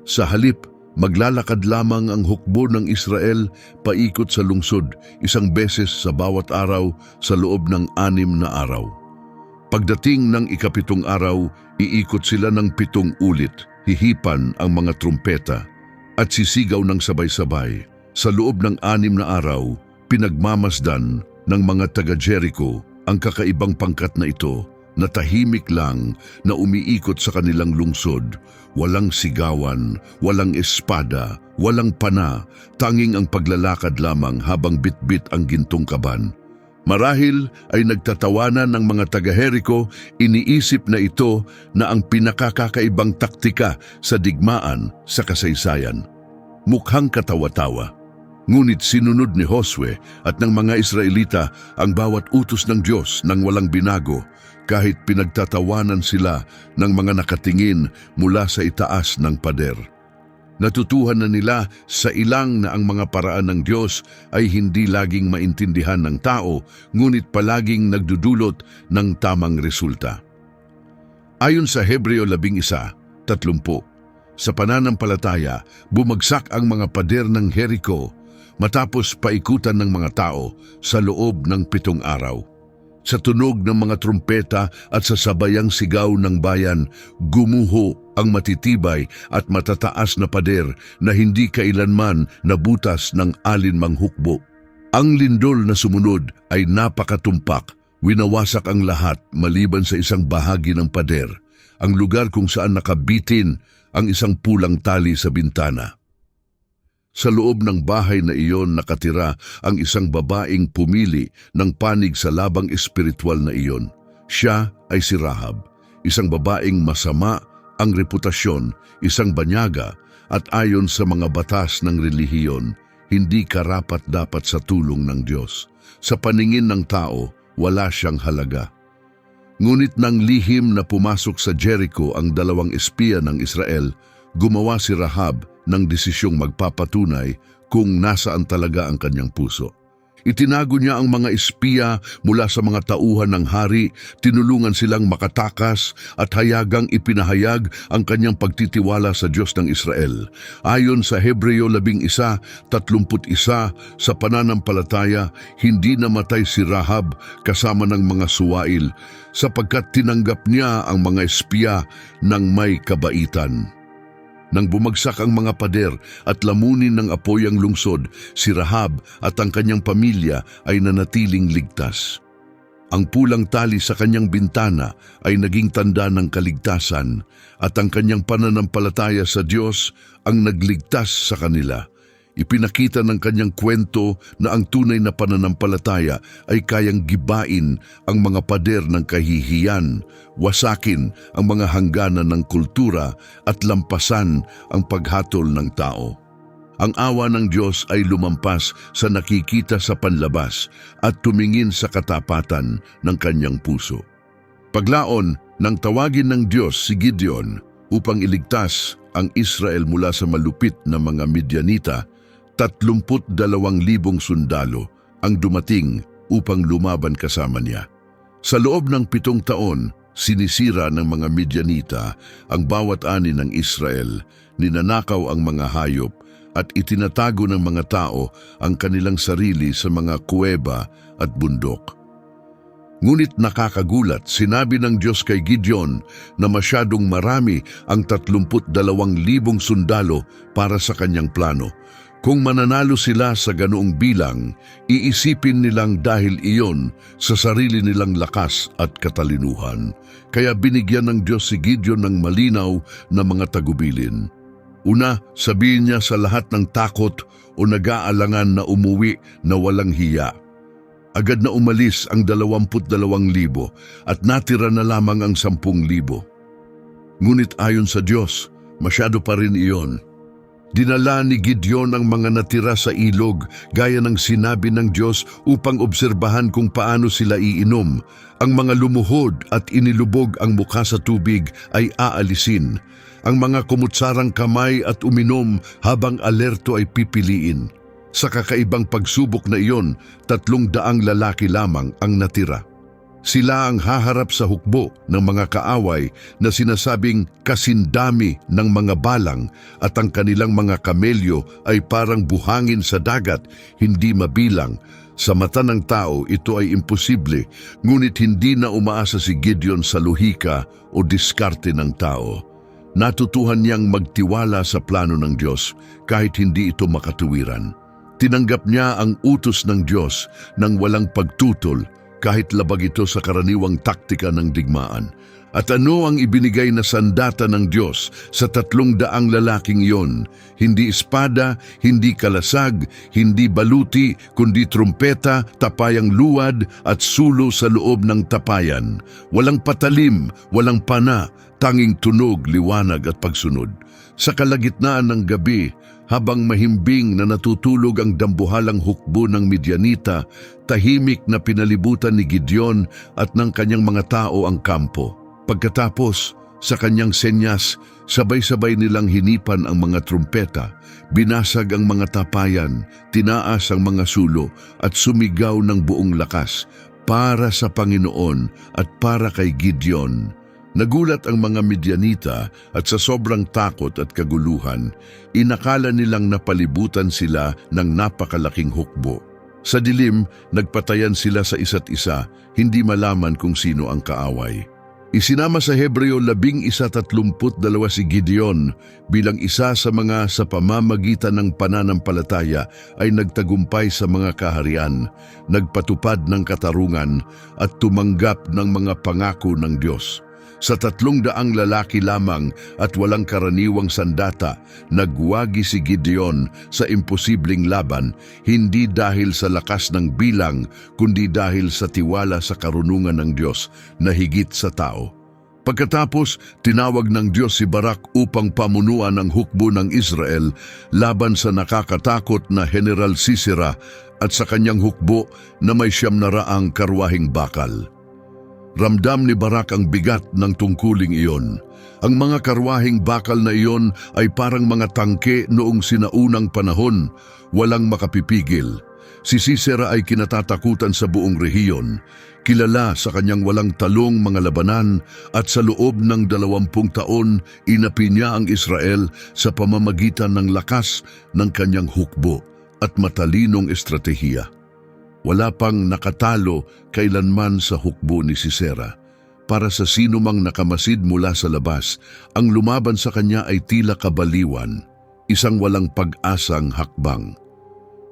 Sa halip, maglalakad lamang ang hukbo ng Israel paikot sa lungsod isang beses sa bawat araw sa loob ng 6 na araw. Pagdating ng ika-7 araw, iikot sila ng 7 ulit, hihipan ang mga trumpeta at sisigaw ng sabay-sabay. Sa loob ng 6 na araw, pinagmamasdan ng mga taga-Jericho ang kakaibang pangkat na ito na tahimik lang na umiikot sa kanilang lungsod. Walang sigawan, walang espada, walang pana, tanging ang paglalakad lamang habang bitbit ang gintong kaban. Marahil ay nagtatawanan ng mga taga-Jericho, iniisip na ito na ang pinakakakaibang taktika sa digmaan sa kasaysayan. Mukhang katawa-tawa. Ngunit sinunod ni Josue at ng mga Israelita ang bawat utos ng Diyos nang walang binago, kahit pinagtatawanan sila ng mga nakatingin mula sa itaas ng pader. Natutuhan na nila sa ilang na ang mga paraan ng Diyos ay hindi laging maintindihan ng tao, ngunit palaging nagdudulot ng tamang resulta. Ayon sa Hebreo 11:30, sa pananampalataya, bumagsak ang mga pader ng Jericho matapos paikutan ng mga tao sa loob ng 7 araw. Sa tunog ng mga trumpeta at sa sabayang sigaw ng bayan, gumuho ang matitibay at matataas na pader na hindi kailanman nabutas ng alinmang hukbo. Ang lindol na sumunod ay napakatumpak, winawasak ang lahat maliban sa isang bahagi ng pader, ang lugar kung saan nakabitin ang isang pulang tali sa bintana. Sa loob ng bahay na iyon nakatira ang isang babaeng pumili ng panig sa labang espiritual na iyon. Siya ay si Rahab, isang babaeng masama ang reputasyon, isang banyaga at ayon sa mga batas ng relihiyon, hindi karapat-dapat sa tulong ng Diyos. Sa paningin ng tao, wala siyang halaga. Ngunit nang lihim na pumasok sa Jericho ang 2 espiya ng Israel, gumawa si Rahab ng desisyong magpapatunay kung nasaan talaga ang kanyang puso. Itinago niya ang mga espiya mula sa mga tauhan ng hari, tinulungan silang makatakas at hayagang ipinahayag ang kanyang pagtitiwala sa Diyos ng Israel. Ayon sa Hebreo 11:31, sa pananampalataya, hindi namatay si Rahab kasama ng mga suwail sapagkat tinanggap niya ang mga espiya ng may kabaitan. Nang bumagsak ang mga pader at lamunin ng apoy ang lungsod, si Rahab at ang kanyang pamilya ay nanatiling ligtas. Ang pulang tali sa kanyang bintana ay naging tanda ng kaligtasan at ang kanyang pananampalataya sa Diyos ang nagligtas sa kanila. Ipinakita ng kanyang kwento na ang tunay na pananampalataya ay kayang gibain ang mga pader ng kahihiyan, wasakin ang mga hangganan ng kultura at lampasan ang paghatol ng tao. Ang awa ng Diyos ay lumampas sa nakikita sa panlabas at tumingin sa katapatan ng kanyang puso. Paglaon nang tawagin ng Diyos si Gideon upang iligtas ang Israel mula sa malupit na mga Midianita, 32,000 sundalo ang dumating upang lumaban kasama niya. Sa loob ng 7 taon, sinisira ng mga Midianita ang bawat ani ng Israel, ninanakaw ang mga hayop at itinatago ng mga tao ang kanilang sarili sa mga kuweba at bundok. Ngunit nakakagulat, sinabi ng Diyos kay Gideon na masyadong marami ang 32,000 sundalo para sa kanyang plano. Kung mananalo sila sa ganoong bilang, iisipin nilang dahil iyon sa sarili nilang lakas at katalinuhan. Kaya binigyan ng Diyos si Gideon ng malinaw na mga tagubilin. Una, sabihin niya sa lahat ng takot o nag-aalangan na umuwi na walang hiya. Agad na umalis ang 22,000 at natira na lamang ang 10,000. Ngunit ayon sa Diyos, masyado pa rin iyon. Dinala ni Gideon ang mga natira sa ilog gaya ng sinabi ng Diyos upang obserbahan kung paano sila iinom. Ang mga lumuhod at inilubog ang mukha sa tubig ay aalisin. Ang mga kumutsarang kamay at uminom habang alerto ay pipiliin. Sa kakaibang pagsubok na iyon, 300 lalaki lamang ang natira. Sila ang haharap sa hukbo ng mga kaaway na sinasabing kasindami ng mga balang at ang kanilang mga kamelyo ay parang buhangin sa dagat, hindi mabilang. Sa mata ng tao, ito ay imposible, ngunit hindi na umaasa si Gideon sa luhika o diskarte ng tao. Natutuhan niyang magtiwala sa plano ng Diyos kahit hindi ito makatuwiran. Tinanggap niya ang utos ng Diyos nang walang pagtutol kahit labag ito sa karaniwang taktika ng digmaan. At ano ang ibinigay na sandata ng Diyos sa 300 lalaking iyon? Hindi espada, hindi kalasag, hindi baluti, kundi trumpeta, tapayang luwad at sulo sa loob ng tapayan. Walang patalim, walang pana, tanging tunog, liwanag at pagsunod. Sa kalagitnaan ng gabi, habang mahimbing na natutulog ang dambuhalang hukbo ng Midianita, tahimik na pinalibutan ni Gideon at ng kanyang mga tao ang kampo. Pagkatapos, sa kanyang senyas, sabay-sabay nilang hinipan ang mga trumpeta, binasag ang mga tapayan, tinaas ang mga sulo at sumigaw ng buong lakas para sa Panginoon at para kay Gideon. Nagulat ang mga Midianita at sa sobrang takot at kaguluhan, inakala nilang napalibutan sila ng napakalaking hukbo. Sa dilim, nagpatayan sila sa isa't isa, hindi malaman kung sino ang kaaway. Isinama sa Hebreo 11:32 si Gideon bilang isa sa mga sa pamamagitan ng pananampalataya ay nagtagumpay sa mga kaharian, nagpatupad ng katarungan at tumanggap ng mga pangako ng Diyos. Sa 300 lalaki lamang at walang karaniwang sandata, nagwagi si Gideon sa imposibleng laban, hindi dahil sa lakas ng bilang, kundi dahil sa tiwala sa karunungan ng Diyos na higit sa tao. Pagkatapos, tinawag ng Diyos si Barak upang pamunuan ang hukbo ng Israel laban sa nakakatakot na General Sisera at sa kanyang hukbo na may 900 karwaheng bakal. Ramdam ni Barak ang bigat ng tungkuling iyon. Ang mga karwaheng bakal na iyon ay parang mga tangke noong sinaunang panahon, walang makapipigil. Si Sisera ay kinatatakutan sa buong rehiyon, kilala sa kanyang walang talong mga labanan at sa loob ng 20 taon inapi niya ang Israel sa pamamagitan ng lakas ng kanyang hukbo at matalinong estratehiya. Wala pang nakatalo kailanman sa hukbo ni Sisera. Para sa sino mang nakamasid mula sa labas, ang lumaban sa kanya ay tila kabaliwan, isang walang pag-asang hakbang.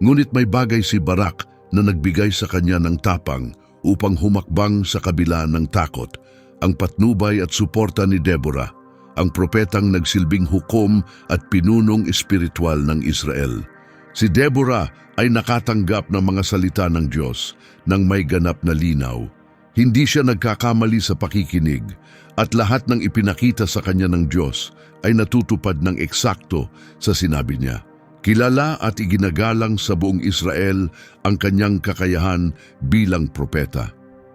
Ngunit may bagay si Barak na nagbigay sa kanya ng tapang upang humakbang sa kabila ng takot, ang patnubay at suporta ni Deborah, ang propetang nagsilbing hukom at pinunong espiritual ng Israel. Si Deborah ay nakatanggap ng mga salita ng Diyos nang may ganap na linaw. Hindi siya nagkakamali sa pakikinig at lahat ng ipinakita sa kanya ng Diyos ay natutupad ng eksakto sa sinabi niya. Kilala at iginagalang sa buong Israel ang kanyang kakayahan bilang propeta.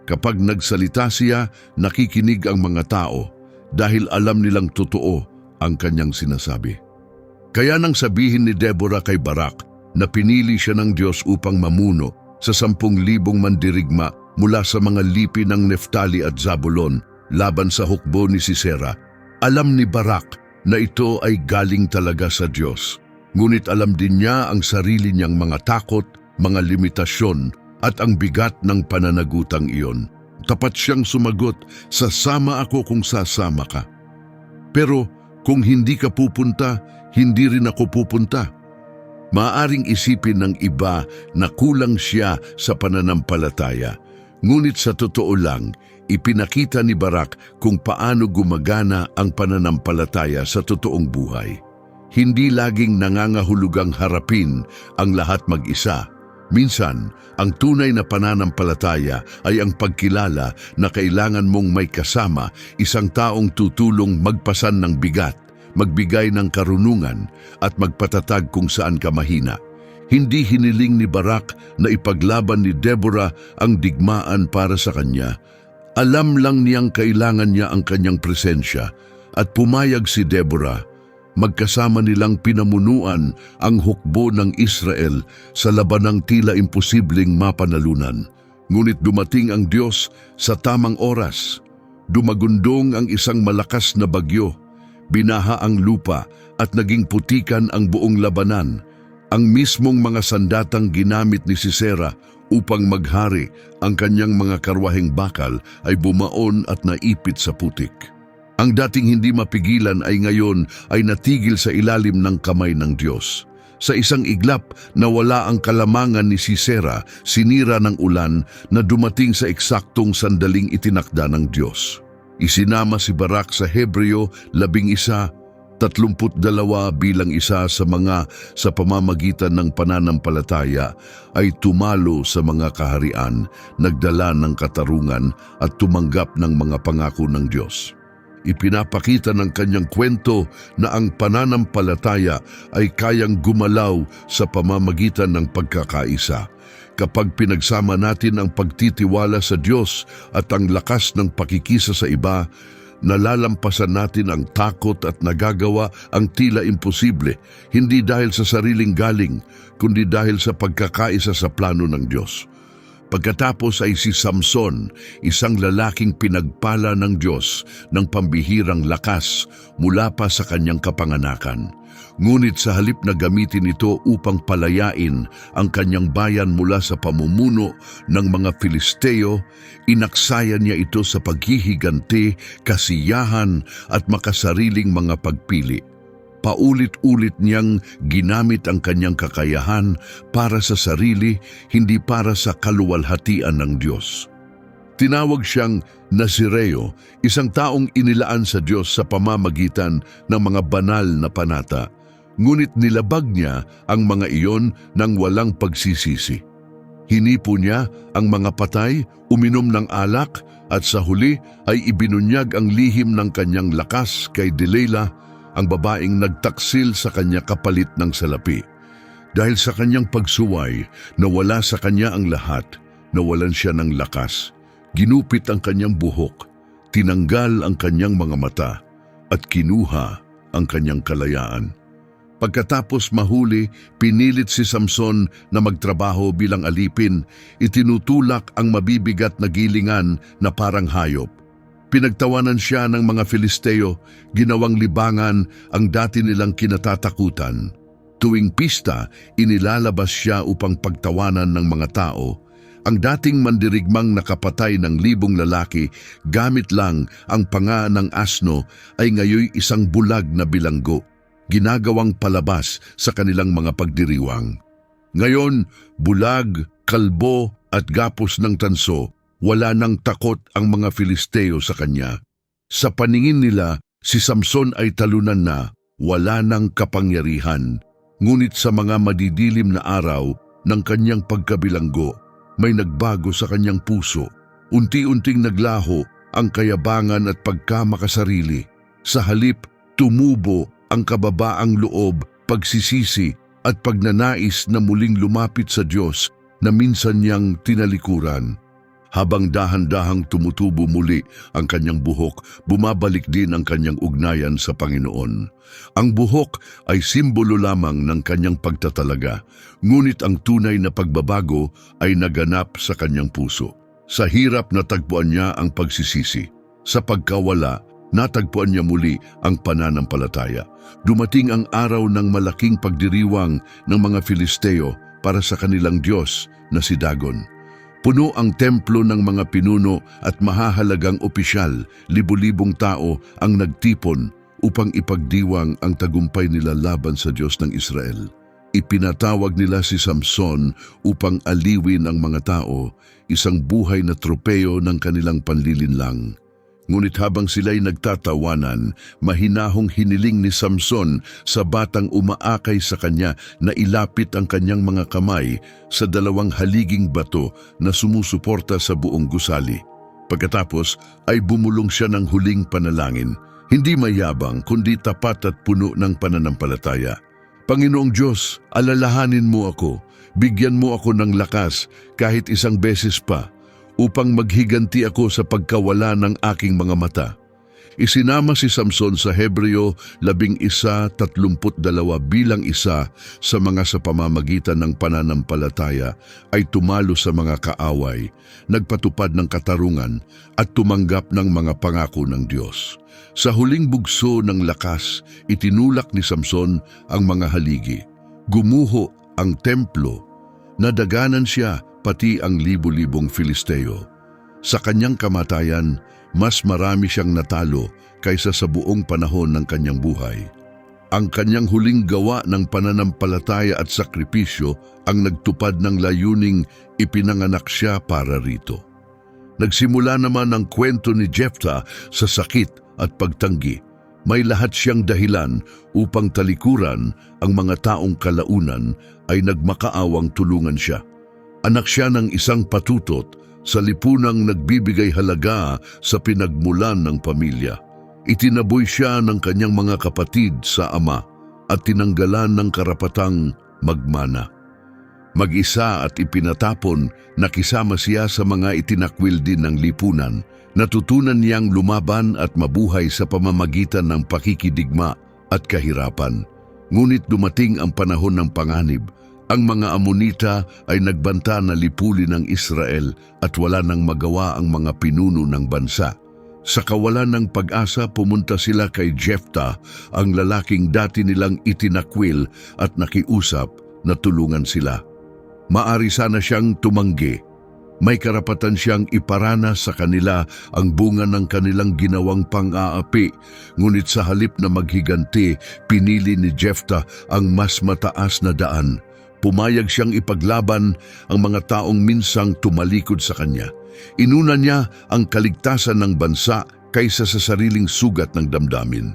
Kapag nagsalita siya, nakikinig ang mga tao dahil alam nilang totoo ang kanyang sinasabi. Kaya nang sabihin ni Deborah kay Barak na pinili siya ng Diyos upang mamuno sa 10,000 mandirigma mula sa mga lipi ng Neftali at Zabulon laban sa hukbo ni Sisera, alam ni Barak na ito ay galing talaga sa Diyos. Ngunit alam din niya ang sarili niyang mga takot, mga limitasyon at ang bigat ng pananagutang iyon. Tapat siyang sumagot, "Sasama ako kung sasama ka. Pero kung hindi ka pupunta, hindi rin ako pupunta." Maaring isipin ng iba na kulang siya sa pananampalataya. Ngunit sa totoo lang, ipinakita ni Barak kung paano gumagana ang pananampalataya sa totoong buhay. Hindi laging nangangahulugang harapin ang lahat mag-isa. Minsan, ang tunay na pananampalataya ay ang pagkilala na kailangan mong may kasama, isang taong tutulong magpasan ng bigat, magbigay ng karunungan at magpatatag kung saan ka mahina. Hindi hiniling ni Barak na ipaglaban ni Deborah ang digmaan para sa kanya. Alam lang niyang kailangan niya ang kanyang presensya at pumayag si Deborah. Magkasama nilang pinamunuan ang hukbo ng Israel sa labanang tila imposibleng mapanalunan. Ngunit dumating ang Diyos sa tamang oras. Dumagundong ang isang malakas na bagyo. Binaha ang lupa at naging putikan ang buong labanan. Ang mismong mga sandatang ginamit ni Sisera upang maghari ang kanyang mga karwaheng bakal ay bumaon at naipit sa putik. Ang dating hindi mapigilan ay ngayon ay natigil sa ilalim ng kamay ng Diyos. Sa isang iglap, nawala ang kalamangan ni Sisera, sinira ng ulan na dumating sa eksaktong sandaling itinakda ng Diyos. Isinama si Barak sa Hebreo 11, 32 bilang isa sa mga sa pamamagitan ng pananampalataya ay tumalo sa mga kaharian, nagdala ng katarungan at tumanggap ng mga pangako ng Diyos. Ipinapakita ng kanyang kwento na ang pananampalataya ay kayang gumalaw sa pamamagitan ng pagkakaisa. Kapag pinagsama natin ang pagtitiwala sa Diyos at ang lakas ng pakikisa sa iba, nalalampasan natin ang takot at nagagawa ang tila imposible, hindi dahil sa sariling galing, kundi dahil sa pagkakaisa sa plano ng Diyos. Pagkatapos ay si Samson, isang lalaking pinagpala ng Diyos ng pambihirang lakas mula pa sa kanyang kapanganakan. Ngunit sa halip na gamitin ito upang palayain ang kanyang bayan mula sa pamumuno ng mga Filisteo, inaksaya niya ito sa paghihiganti, kasiyahan at makasariling mga pagpili. Paulit-ulit niyang ginamit ang kanyang kakayahan para sa sarili, hindi para sa kaluwalhatian ng Diyos. Tinawag siyang Nazireo, isang taong inilaan sa Diyos sa pamamagitan ng mga banal na panata. Ngunit nilabag niya ang mga iyon nang walang pagsisisi. Hinipo niya ang mga patay, uminom ng alak, at sa huli ay ibinunyag ang lihim ng kanyang lakas kay Delilah, ang babaeng nagtaksil sa kanya kapalit ng salapi. Dahil sa kanyang pagsuway, nawala sa kanya ang lahat, nawalan siya ng lakas. Ginupit ang kanyang buhok, tinanggal ang kanyang mga mata, at kinuha ang kanyang kalayaan. Pagkatapos mahuli, pinilit si Samson na magtrabaho bilang alipin, itinutulak ang mabibigat na gilingan na parang hayop. Pinagtawanan siya ng mga Filisteo, ginawang libangan ang dati nilang kinatatakutan. Tuwing pista, inilalabas siya upang pagtawanan ng mga tao. Ang dating mandirigmang nakapatay ng 1,000 lalaki gamit lang ang panga ng asno ay ngayoy isang bulag na bilanggo, ginagawang palabas sa kanilang mga pagdiriwang. Ngayon, bulag, kalbo at gapos ng tanso, wala nang takot ang mga Filisteo sa kanya. Sa paningin nila, si Samson ay talunan na, wala nang kapangyarihan. Ngunit sa mga madidilim na araw ng kanyang pagkabilanggo, may nagbago sa kanyang puso. Unti-unting naglaho ang kayabangan at pagkamakasarili. Sa halip, tumubo ang kababaang loob, pagsisisi at pagnanais na muling lumapit sa Diyos na minsan niyang tinalikuran. Habang dahan-dahang tumutubo muli ang kanyang buhok, bumabalik din ang kanyang ugnayan sa Panginoon. Ang buhok ay simbolo lamang ng kanyang pagtatalaga, ngunit ang tunay na pagbabago ay naganap sa kanyang puso. Sa hirap natagpuan niya ang pagsisisi. Sa pagkawala, natagpuan niya muli ang pananampalataya. Dumating ang araw ng malaking pagdiriwang ng mga Filisteo para sa kanilang Diyos na si Dagon. Puno ang templo ng mga pinuno at mahahalagang opisyal, libu-libong tao ang nagtipon upang ipagdiwang ang tagumpay nila laban sa Diyos ng Israel. Ipinatawag nila si Samson upang aliwin ang mga tao, isang buhay na tropeo ng kanilang panlilinlang. Ngunit habang sila'y nagtatawanan, mahinahong hiniling ni Samson sa batang umaakay sa kanya na ilapit ang kanyang mga kamay sa dalawang haliging bato na sumusuporta sa buong gusali. Pagkatapos ay bumulong siya ng huling panalangin, hindi mayabang kundi tapat at puno ng pananampalataya. Panginoong Diyos, alalahanin mo ako, bigyan mo ako ng lakas kahit isang beses pa, upang maghiganti ako sa pagkawala ng aking mga mata. Isinama si Samson sa Hebreo 11:32 bilang isa sa mga sa pamamagitan ng pananampalataya ay tumalo sa mga kaaway, nagpatupad ng katarungan at tumanggap ng mga pangako ng Diyos. Sa huling bugso ng lakas, itinulak ni Samson ang mga haligi. Gumuho ang templo, nadaganan siya pati ang libu-libong Filisteo. Sa kanyang kamatayan, mas marami siyang natalo kaysa sa buong panahon ng kanyang buhay. Ang kanyang huling gawa ng pananampalataya at sakripisyo ang nagtupad ng layuning ipinanganak siya para rito. Nagsimula naman ang kwento ni Jephthah sa sakit at pagtanggi. May lahat siyang dahilan upang talikuran ang mga taong kalaunan ay nagmakaawang tulungan siya. Anak siya ng isang patutot sa lipunang nagbibigay halaga sa pinagmulan ng pamilya. Itinaboy siya ng kanyang mga kapatid sa ama at tinanggalan ng karapatang magmana. Mag-isa at ipinatapon, nakisama siya sa mga itinakwil din ng lipunan. Natutunan niyang lumaban at mabuhay sa pamamagitan ng pakikidigma at kahirapan. Ngunit dumating ang panahon ng panganib. Ang mga Amonita ay nagbanta na lipulin ng Israel at wala nang magawa ang mga pinuno ng bansa. Sa kawalan ng pag-asa, pumunta sila kay Jephthah, ang lalaking dati nilang itinakwil at nakiusap na tulungan sila. Maari sana siyang tumanggi. May karapatan siyang iparana sa kanila ang bunga ng kanilang ginawang pang-aapi, ngunit sa halip na maghiganti, pinili ni Jephthah ang mas mataas na daan. Pumayag siyang ipaglaban ang mga taong minsang tumalikod sa kanya. Inuna niya ang kaligtasan ng bansa kaysa sa sariling sugat ng damdamin.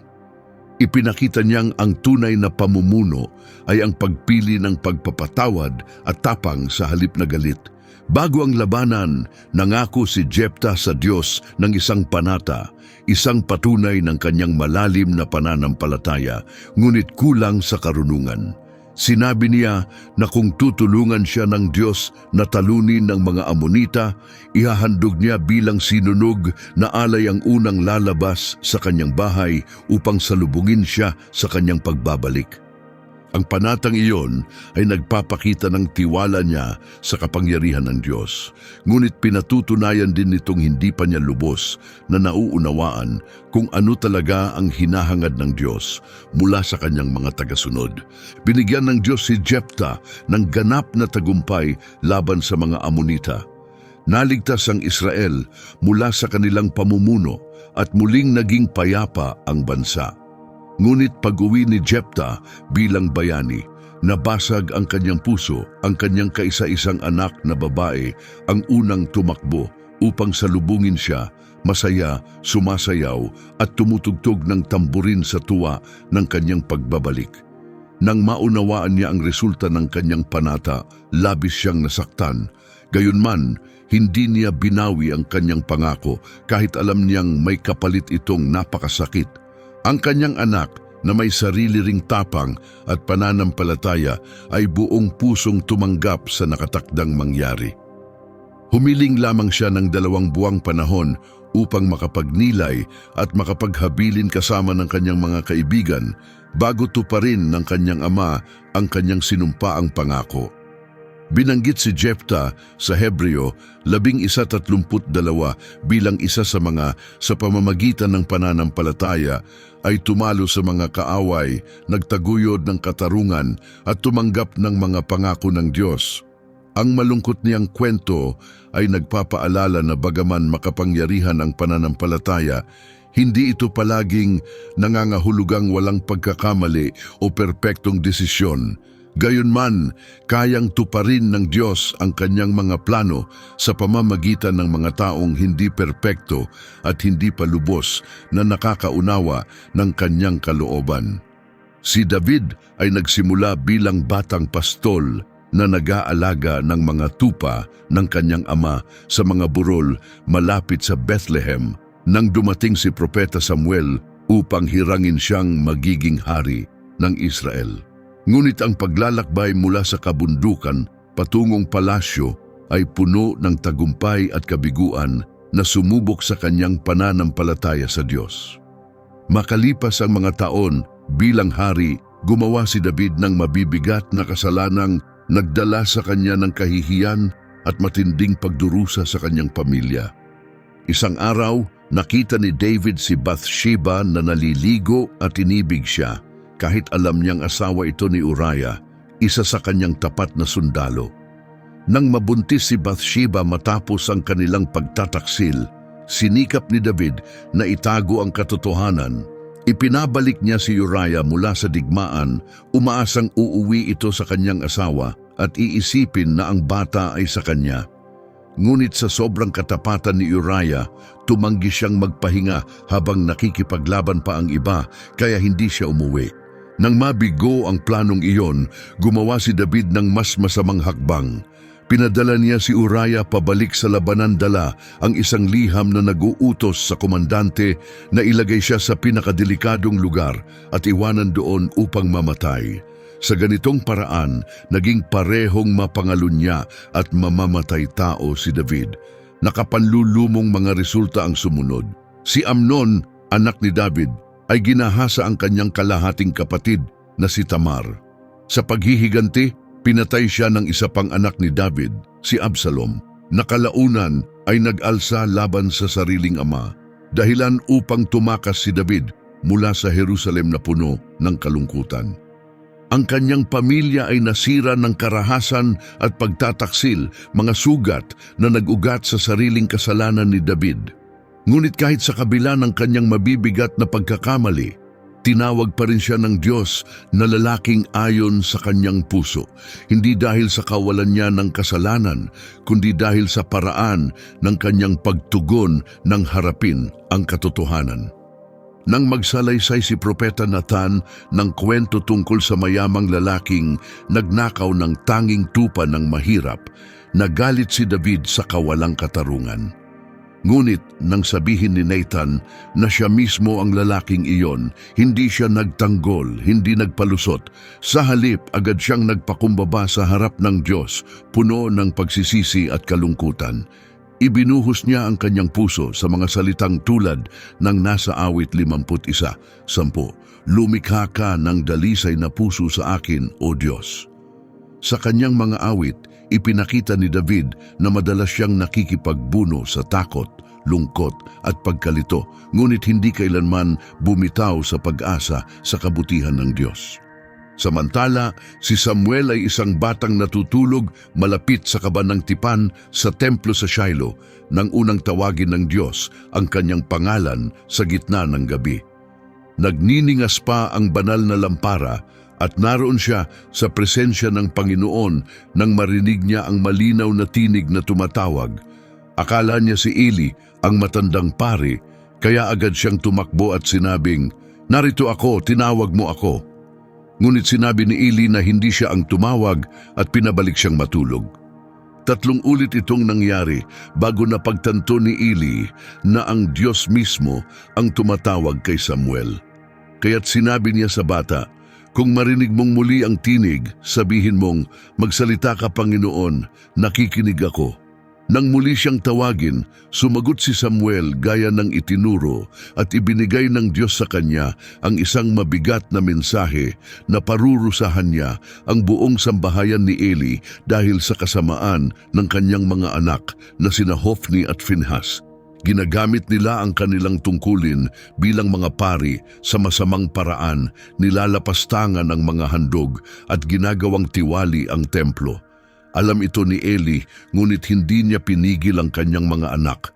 Ipinakita niyang ang tunay na pamumuno ay ang pagpili ng pagpapatawad at tapang sa halip na galit. Bago ang labanan, nangako si Jephthah sa Diyos ng isang panata, isang patunay ng kanyang malalim na pananampalataya, ngunit kulang sa karunungan. Sinabi niya na kung tutulungan siya ng Diyos na talunin ng mga Amonita, ihahandog niya bilang sinunog na alay ang unang lalabas sa kanyang bahay upang salubungin siya sa kanyang pagbabalik. Ang panatang iyon ay nagpapakita ng tiwala niya sa kapangyarihan ng Diyos. Ngunit pinatutunayan din nitong hindi pa niya lubos na nauunawaan kung ano talaga ang hinahangad ng Diyos mula sa kanyang mga tagasunod. Binigyan ng Diyos si Jephthah ng ganap na tagumpay laban sa mga Amonita. Naligtas ang Israel mula sa kanilang pamumuno at muling naging payapa ang bansa. Ngunit pag-uwi ni Jephthah bilang bayani, nabasag ang kanyang puso, ang kanyang kaisa-isang anak na babae ang unang tumakbo upang salubungin siya, masaya, sumasayaw at tumutugtog ng tamburin sa tuwa ng kanyang pagbabalik. Nang maunawaan niya ang resulta ng kanyang panata, labis siyang nasaktan. Gayunman, hindi niya binawi ang kanyang pangako kahit alam niyang may kapalit itong napakasakit. Ang kanyang anak na may sarili ring tapang at pananampalataya ay buong pusong tumanggap sa nakatakdang mangyari. Humiling lamang siya ng 2 buwang panahon upang makapagnilay at makapaghabilin kasama ng kanyang mga kaibigan bago tuparin ng kanyang ama ang kanyang sinumpaang pangako. Binanggit si Jephthah sa Hebreo 11:32 bilang isa sa mga sa pamamagitan ng pananampalataya ay tumalo sa mga kaaway, nagtaguyod ng katarungan at tumanggap ng mga pangako ng Diyos. Ang malungkot niyang kwento ay nagpapaalala na bagaman makapangyarihan ang pananampalataya, hindi ito palaging nangangahulugang walang pagkakamali o perpektong desisyon. Gayunman, kayang tuparin ng Diyos ang kanyang mga plano sa pamamagitan ng mga taong hindi perpekto at hindi pa lubos na nakakaunawa ng kanyang kalooban. Si David ay nagsimula bilang batang pastol na nag-aalaga ng mga tupa ng kanyang ama sa mga burol malapit sa Bethlehem nang dumating si Propeta Samuel upang hirangin siyang magiging hari ng Israel. Ngunit ang paglalakbay mula sa kabundukan patungong palasyo ay puno ng tagumpay at kabiguan na sumubok sa kanyang pananampalataya sa Diyos. Makalipas ang mga taon bilang hari, gumawa si David ng mabibigat na kasalanang nagdala sa kanya ng kahihiyan at matinding pagdurusa sa kanyang pamilya. Isang araw, nakita ni David si Bathsheba na naliligo at inibig siya. Kahit alam niyang asawa ito ni Uriah, isa sa kanyang tapat na sundalo. Nang mabuntis si Bathsheba matapos ang kanilang pagtataksil, sinikap ni David na itago ang katotohanan. Ipinabalik niya si Uriah mula sa digmaan, umaasang uuwi ito sa kanyang asawa at iisipin na ang bata ay sa kanya. Ngunit sa sobrang katapatan ni Uriah, tumanggi siyang magpahinga habang nakikipaglaban pa ang iba kaya hindi siya umuwi. Nang mabigo ang planong iyon, gumawa si David ng mas masamang hakbang. Pinadala niya si Uriah pabalik sa labanan, dala ang isang liham na nag-uutos sa komandante na ilagay siya sa pinakadelikadong lugar at iwanan doon upang mamatay. Sa ganitong paraan, naging parehong mapangalunya at mamamatay tao si David. Nakapanlulumong mga resulta ang sumunod. Si Amnon, anak ni David, ay ginahasa ang kanyang kalahating kapatid na si Tamar. Sa paghihiganti, pinatay siya ng isa pang anak ni David, si Absalom. Nakalaunan ay nag-alsa laban sa sariling ama, dahilan upang tumakas si David mula sa Jerusalem na puno ng kalungkutan. Ang kanyang pamilya ay nasira ng karahasan at pagtataksil, mga sugat na nag-ugat sa sariling kasalanan ni David. Ngunit kahit sa kabila ng kanyang mabibigat na pagkakamali, tinawag pa rin siya ng Diyos na lalaking ayon sa kanyang puso, hindi dahil sa kawalan niya ng kasalanan, kundi dahil sa paraan ng kanyang pagtugon ng harapin ang katotohanan. Nang magsalaysay si Propeta Nathan ng kwento tungkol sa mayamang lalaking nagnakaw ng tanging tupa ng mahirap, nagalit si David sa kawalang katarungan. Ngunit nang sabihin ni Nathan na siya mismo ang lalaking iyon, hindi siya nagtanggol, hindi nagpalusot. Sa halip, agad siyang nagpakumbaba sa harap ng Diyos, puno ng pagsisisi at kalungkutan. Ibinuhos niya ang kanyang puso sa mga salitang tulad ng nasa awit 51, 10, "Lumikha ka ng dalisay na puso sa akin, O Diyos." Sa kanyang mga awit, ipinakita ni David na madalas siyang nakikipagbuno sa takot, lungkot at pagkalito, ngunit hindi kailanman bumitaw sa pag-asa sa kabutihan ng Diyos. Samantala, si Samuel ay isang batang natutulog malapit sa kaba ng tipan sa templo sa Shiloh nang unang tawagin ng Diyos ang kanyang pangalan sa gitna ng gabi. Nagniningas pa ang banal na lampara at naroon siya sa presensya ng Panginoon nang marinig niya ang malinaw na tinig na tumatawag. Akala niya si Eli, ang matandang pari, kaya agad siyang tumakbo at sinabing, "Narito ako, tinawag mo ako." Ngunit sinabi ni Eli na hindi siya ang tumawag at pinabalik siyang matulog. 3 ulit itong nangyari bago napagtanto ni Eli na ang Diyos mismo ang tumatawag kay Samuel. Kaya't sinabi niya sa bata, "Kung marinig mong muli ang tinig, sabihin mong, 'Magsalita ka, Panginoon, nakikinig ako.'" Nang muli siyang tawagin, sumagot si Samuel gaya ng itinuro at ibinigay ng Diyos sa kanya ang isang mabigat na mensahe na parurusahan niya ang buong sambahayan ni Eli dahil sa kasamaan ng kanyang mga anak na sina Hofni at Phinehas. Ginagamit nila ang kanilang tungkulin bilang mga pari sa masamang paraan, nilalapastangan ang mga handog at ginagawang tiwali ang templo. Alam ito ni Eli, ngunit hindi niya pinigil ang kanyang mga anak.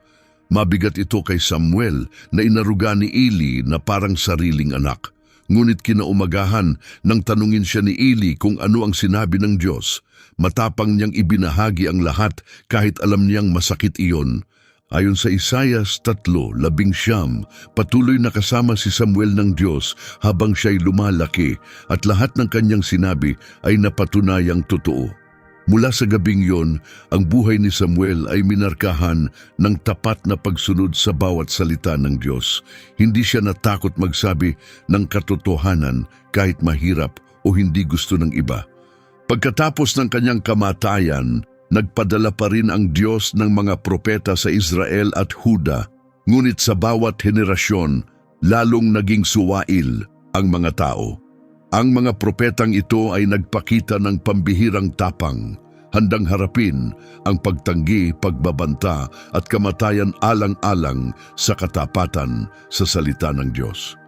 Mabigat ito kay Samuel na inaruga ni Eli na parang sariling anak. Ngunit kinaumagahan nang tanungin siya ni Eli kung ano ang sinabi ng Diyos. Matapang niyang ibinahagi ang lahat kahit alam niyang masakit iyon. Ayon sa Isaias 3:11, patuloy na kasama si Samuel ng Diyos habang siya'y lumalaki at lahat ng kanyang sinabi ay napatunayang totoo. Mula sa gabing yon, ang buhay ni Samuel ay minarkahan ng tapat na pagsunod sa bawat salita ng Diyos. Hindi siya natakot magsabi ng katotohanan kahit mahirap o hindi gusto ng iba. Pagkatapos ng kanyang kamatayan, nagpadala pa rin ang Diyos ng mga propeta sa Israel at Huda, ngunit sa bawat henerasyon, lalong naging suwail ang mga tao. Ang mga propetang ito ay nagpakita ng pambihirang tapang, handang harapin ang pagtanggi, pagbabanta at kamatayan alang-alang sa katapatan sa salita ng Diyos.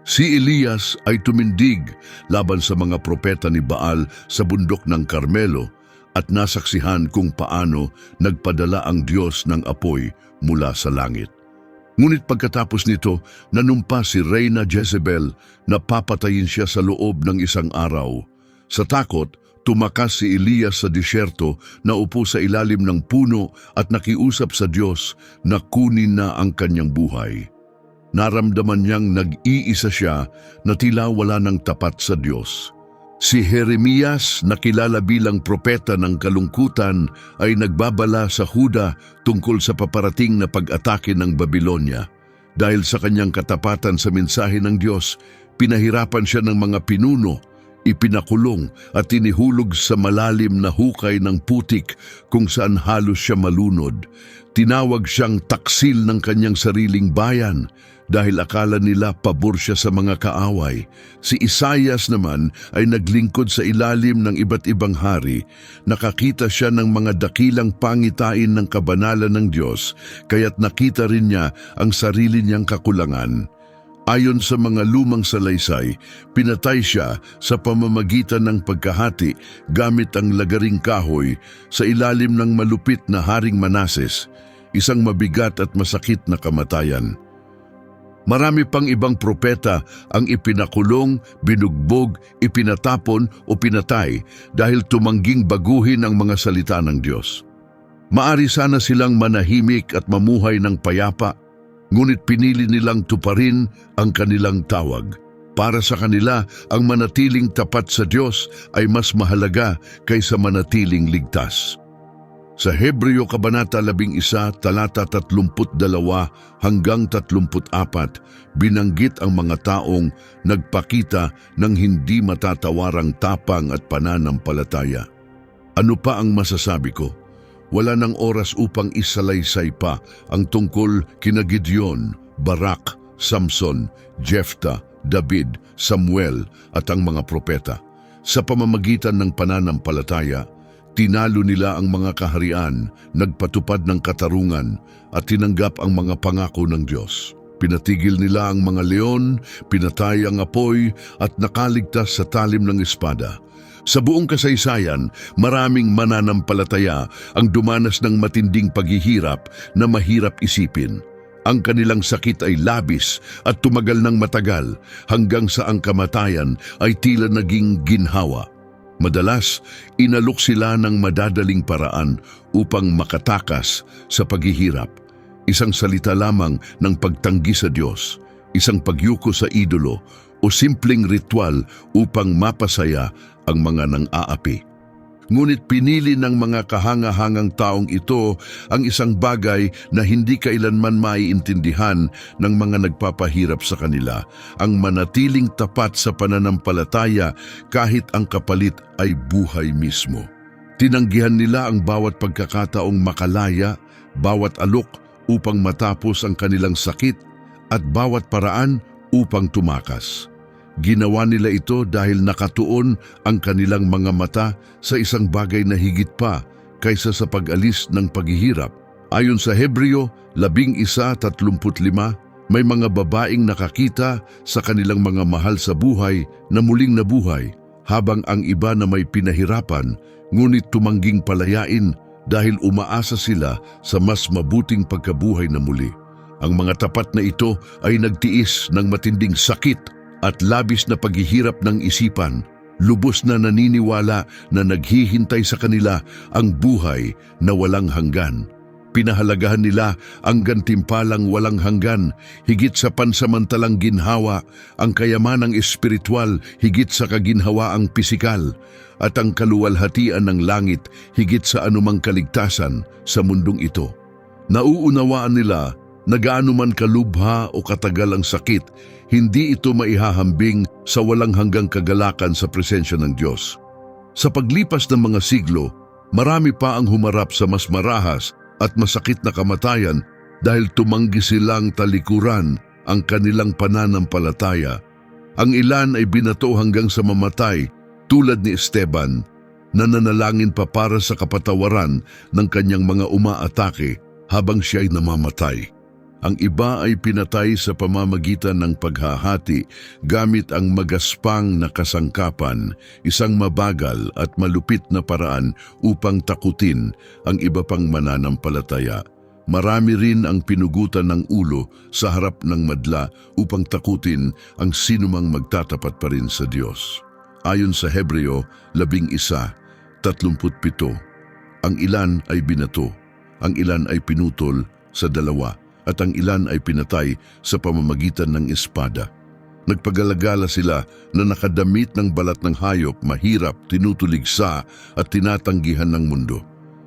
Si Elias ay tumindig laban sa mga propeta ni Baal sa bundok ng Carmelo at nasaksihan kung paano nagpadala ang Diyos ng apoy mula sa langit. Ngunit pagkatapos nito, nanumpa si Reyna Jezebel na papatayin siya sa loob ng isang araw. Sa takot, tumakas si Elias sa disyerto na upo sa ilalim ng puno at nakiusap sa Diyos na kunin na ang kanyang buhay. Naramdaman niyang nag-iisa siya na tila wala ng tapat sa Diyos. Si Jeremias, na kilala bilang propeta ng kalungkutan, ay nagbabala sa Huda tungkol sa paparating na pag-atake ng Babylonia. Dahil sa kanyang katapatan sa mensahe ng Diyos, pinahirapan siya ng mga pinuno, ipinakulong at tinihulog sa malalim na hukay ng putik kung saan halos siya malunod. Tinawag siyang taksil ng kanyang sariling bayan dahil akala nila pabor siya sa mga kaaway. Si Isaias naman ay naglingkod sa ilalim ng iba't ibang hari. Nakakita siya ng mga dakilang pangitain ng kabanalan ng Diyos, kaya't nakita rin niya ang sarili niyang kakulangan. Ayon sa mga lumang salaysay, pinatay siya sa pamamagitan ng pagkahati gamit ang lagaring kahoy sa ilalim ng malupit na Haring Manases, isang mabigat at masakit na kamatayan. Marami pang ibang propeta ang ipinakulong, binugbog, ipinatapon o pinatay dahil tumangging baguhin ang mga salita ng Diyos. Maari sana silang manahimik at mamuhay ng payapa, ngunit pinili nilang tuparin ang kanilang tawag. Para sa kanila, ang manatiling tapat sa Diyos ay mas mahalaga kaysa manatiling ligtas. Sa Hebreo Kabanata 11, talata 32 hanggang 34, binanggit ang mga taong nagpakita ng hindi matatawarang tapang at pananampalataya. Ano pa ang masasabi ko? Wala nang oras upang isalaysay pa ang tungkol kina Gideon, Barak, Samson, Jephthah, David, Samuel at ang mga propeta. Sa pamamagitan ng pananampalataya, tinalo nila ang mga kaharian, nagpatupad ng katarungan at tinanggap ang mga pangako ng Diyos. Pinatigil nila ang mga leon, pinatay ang apoy at nakaligtas sa talim ng espada. Sa buong kasaysayan, maraming mananampalataya ang dumanas ng matinding paghihirap na mahirap isipin. Ang kanilang sakit ay labis at tumagal ng matagal hanggang sa ang kamatayan ay tila naging ginhawa. Madalas, inalok sila ng madadaling paraan upang makatakas sa paghihirap. Isang salita lamang ng pagtanggi sa Diyos, isang pagyuko sa idolo, o simpleng ritual upang mapasaya ang mga nang-aapi. Ngunit pinili ng mga kahanga-hangang taong ito ang isang bagay na hindi kailanman maiintindihan ng mga nagpapahirap sa kanila, ang manatiling tapat sa pananampalataya kahit ang kapalit ay buhay mismo. Tinanggihan nila ang bawat pagkakataong makalaya, bawat alok upang matapos ang kanilang sakit at bawat paraan upang tumakas. Ginawa nila ito dahil nakatuon ang kanilang mga mata sa isang bagay na higit pa kaysa sa pag-alis ng paghihirap. Ayon sa Hebreo 11:35, may mga babaeng nakakita sa kanilang mga mahal sa buhay na muling nabuhay, habang ang iba na may pinahirapan ngunit tumangging palayain dahil umaasa sila sa mas mabuting pagkabuhay na muli. Ang mga tapat na ito ay nagtiis ng matinding sakit at labis na paghihirap ng isipan, lubos na naniniwala na naghihintay sa kanila ang buhay na walang hanggan. Pinahalagahan nila ang gantimpalang walang hanggan, higit sa pansamantalang ginhawa, ang kayamanang espiritual higit sa kaginhawaang pisikal, at ang kaluwalhatian ng langit higit sa anumang kaligtasan sa mundong ito. Nauunawaan nila na gaano man kalubha o katagal ang sakit, hindi ito maihahambing sa walang hanggang kagalakan sa presensya ng Diyos. Sa paglipas ng mga siglo, marami pa ang humarap sa mas marahas at masakit na kamatayan dahil tumanggi silang talikuran ang kanilang pananampalataya. Ang ilan ay binato hanggang sa mamatay, tulad ni Esteban, na nanalangin pa para sa kapatawaran ng kanyang mga umaatake habang siya ay namamatay. Ang iba ay pinatay sa pamamagitan ng paghahati gamit ang magaspang na kasangkapan, isang mabagal at malupit na paraan upang takutin ang iba pang mananampalataya. Marami rin ang pinugutan ng ulo sa harap ng madla upang takutin ang sinumang magtatapat pa rin sa Diyos. Ayon sa Hebreo 11:37, ang ilan ay binato, ang ilan ay pinutol sa dalawa, at ang ilan ay pinatay sa pamamagitan ng espada. Nagpagalagala sila na nakadamit ng balat ng hayop, mahirap, tinutuligsa at tinatanggihan ng mundo.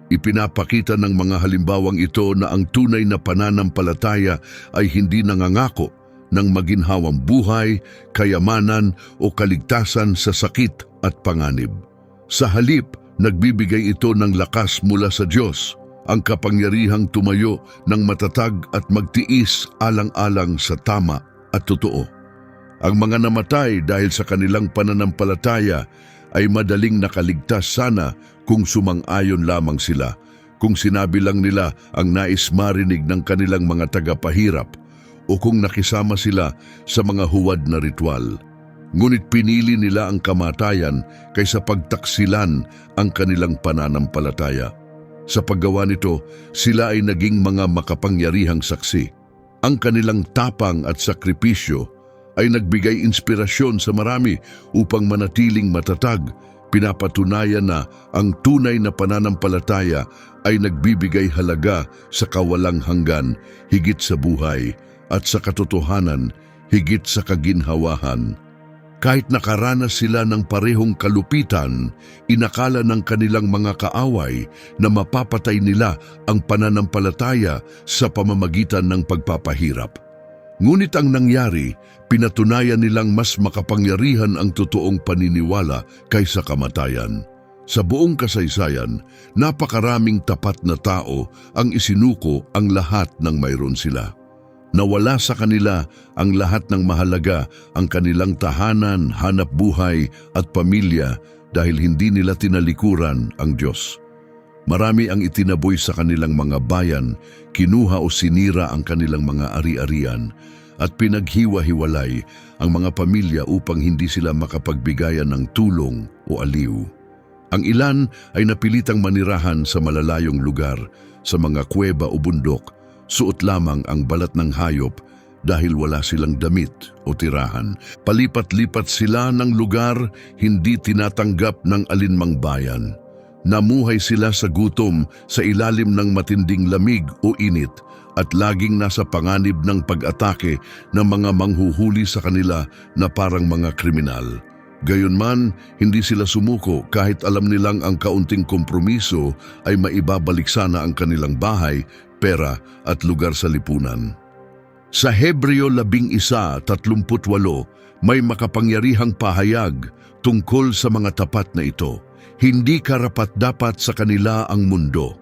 Ipinapakita ng mga halimbawang ito na ang tunay na pananampalataya ay hindi nangangako ng maginhawang buhay, kayamanan o kaligtasan sa sakit at panganib. Sa halip, nagbibigay ito ng lakas mula sa Diyos, ang kapangyarihang tumayo ng matatag at magtiis alang-alang sa tama at totoo. Ang mga namatay dahil sa kanilang pananampalataya ay madaling nakaligtas sana kung sumang-ayon lamang sila, kung sinabi lang nila ang nais marinig ng kanilang mga tagapahirap o kung nakisama sila sa mga huwad na ritual. Ngunit pinili nila ang kamatayan kaysa pagtaksilan ang kanilang pananampalataya. Sa paggawa nito, sila ay naging mga makapangyarihang saksi. Ang kanilang tapang at sakripisyo ay nagbigay inspirasyon sa marami upang manatiling matatag. Pinapatunayan na ang tunay na pananampalataya ay nagbibigay halaga sa kawalang hanggan, higit sa buhay, at sa katotohanan, higit sa kaginhawahan. Kahit nakaranas sila ng parehong kalupitan, inakala ng kanilang mga kaaway na mapapatay nila ang pananampalataya sa pamamagitan ng pagpapahirap. Ngunit ang nangyari, pinatunayan nilang mas makapangyarihan ang totoong paniniwala kaysa kamatayan. Sa buong kasaysayan, napakaraming tapat na tao ang isinuko ang lahat ng mayroon sila. Nawala sa kanila ang lahat ng mahalaga, ang kanilang tahanan, hanap buhay at pamilya dahil hindi nila tinalikuran ang Diyos. Marami ang itinaboy sa kanilang mga bayan, kinuha o sinira ang kanilang mga ari-arian at pinaghiwa-hiwalay ang mga pamilya upang hindi sila makapagbigayan ng tulong o aliw. Ang ilan ay napilitang manirahan sa malalayong lugar, sa mga kuweba o bundok, suot lamang ang balat ng hayop dahil wala silang damit o tirahan. Palipat-lipat sila ng lugar, hindi tinatanggap ng alinmang bayan. Namuhay sila sa gutom sa ilalim ng matinding lamig o init at laging nasa panganib ng pag-atake ng mga manghuhuli sa kanila na parang mga kriminal. Gayunman, hindi sila sumuko kahit alam nilang ang kaunting kompromiso ay maibabalik sana ang kanilang bahay, pera at lugar sa lipunan. Sa Hebreo 11:38, may makapangyarihang pahayag tungkol sa mga tapat na ito. Hindi karapat-dapat sa kanila ang mundo.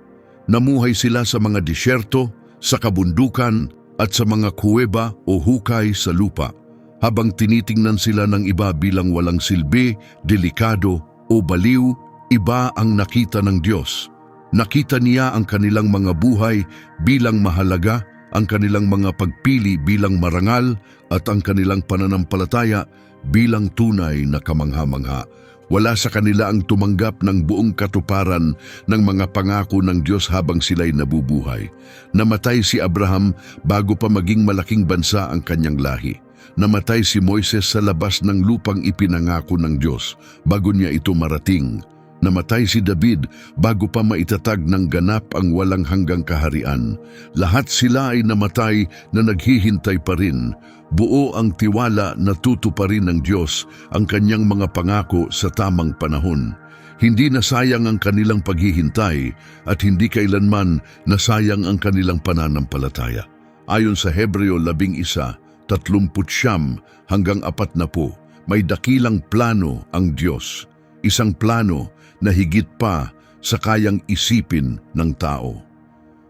Namuhay sila sa mga disyerto, sa kabundukan at sa mga kuweba o hukay sa lupa, habang tinitingnan sila ng iba bilang walang silbi, delikado o baliw. Iba ang nakita ng Diyos. Nakita niya ang kanilang mga buhay bilang mahalaga, ang kanilang mga pagpili bilang marangal at ang kanilang pananampalataya bilang tunay na kamangha-mangha. Wala sa kanila ang tumanggap ng buong katuparan ng mga pangako ng Diyos habang sila'y nabubuhay. Namatay si Abraham bago pa maging malaking bansa ang kanyang lahi. Namatay si Moises sa labas ng lupang ipinangako ng Diyos bago niya ito marating. Namatay si David bago pa maitatag ng ganap ang walang hanggang kaharian. Lahat sila ay namatay na naghihintay pa rin. Buo ang tiwala na tutuparin ng Diyos ang kanyang mga pangako sa tamang panahon. Hindi nasayang ang kanilang paghihintay at hindi kailanman nasayang ang kanilang pananampalataya. Ayon sa Hebreo 11:39 hanggang 40, may dakilang plano ang Diyos. Isang plano na higit pa sa kayang isipin ng tao.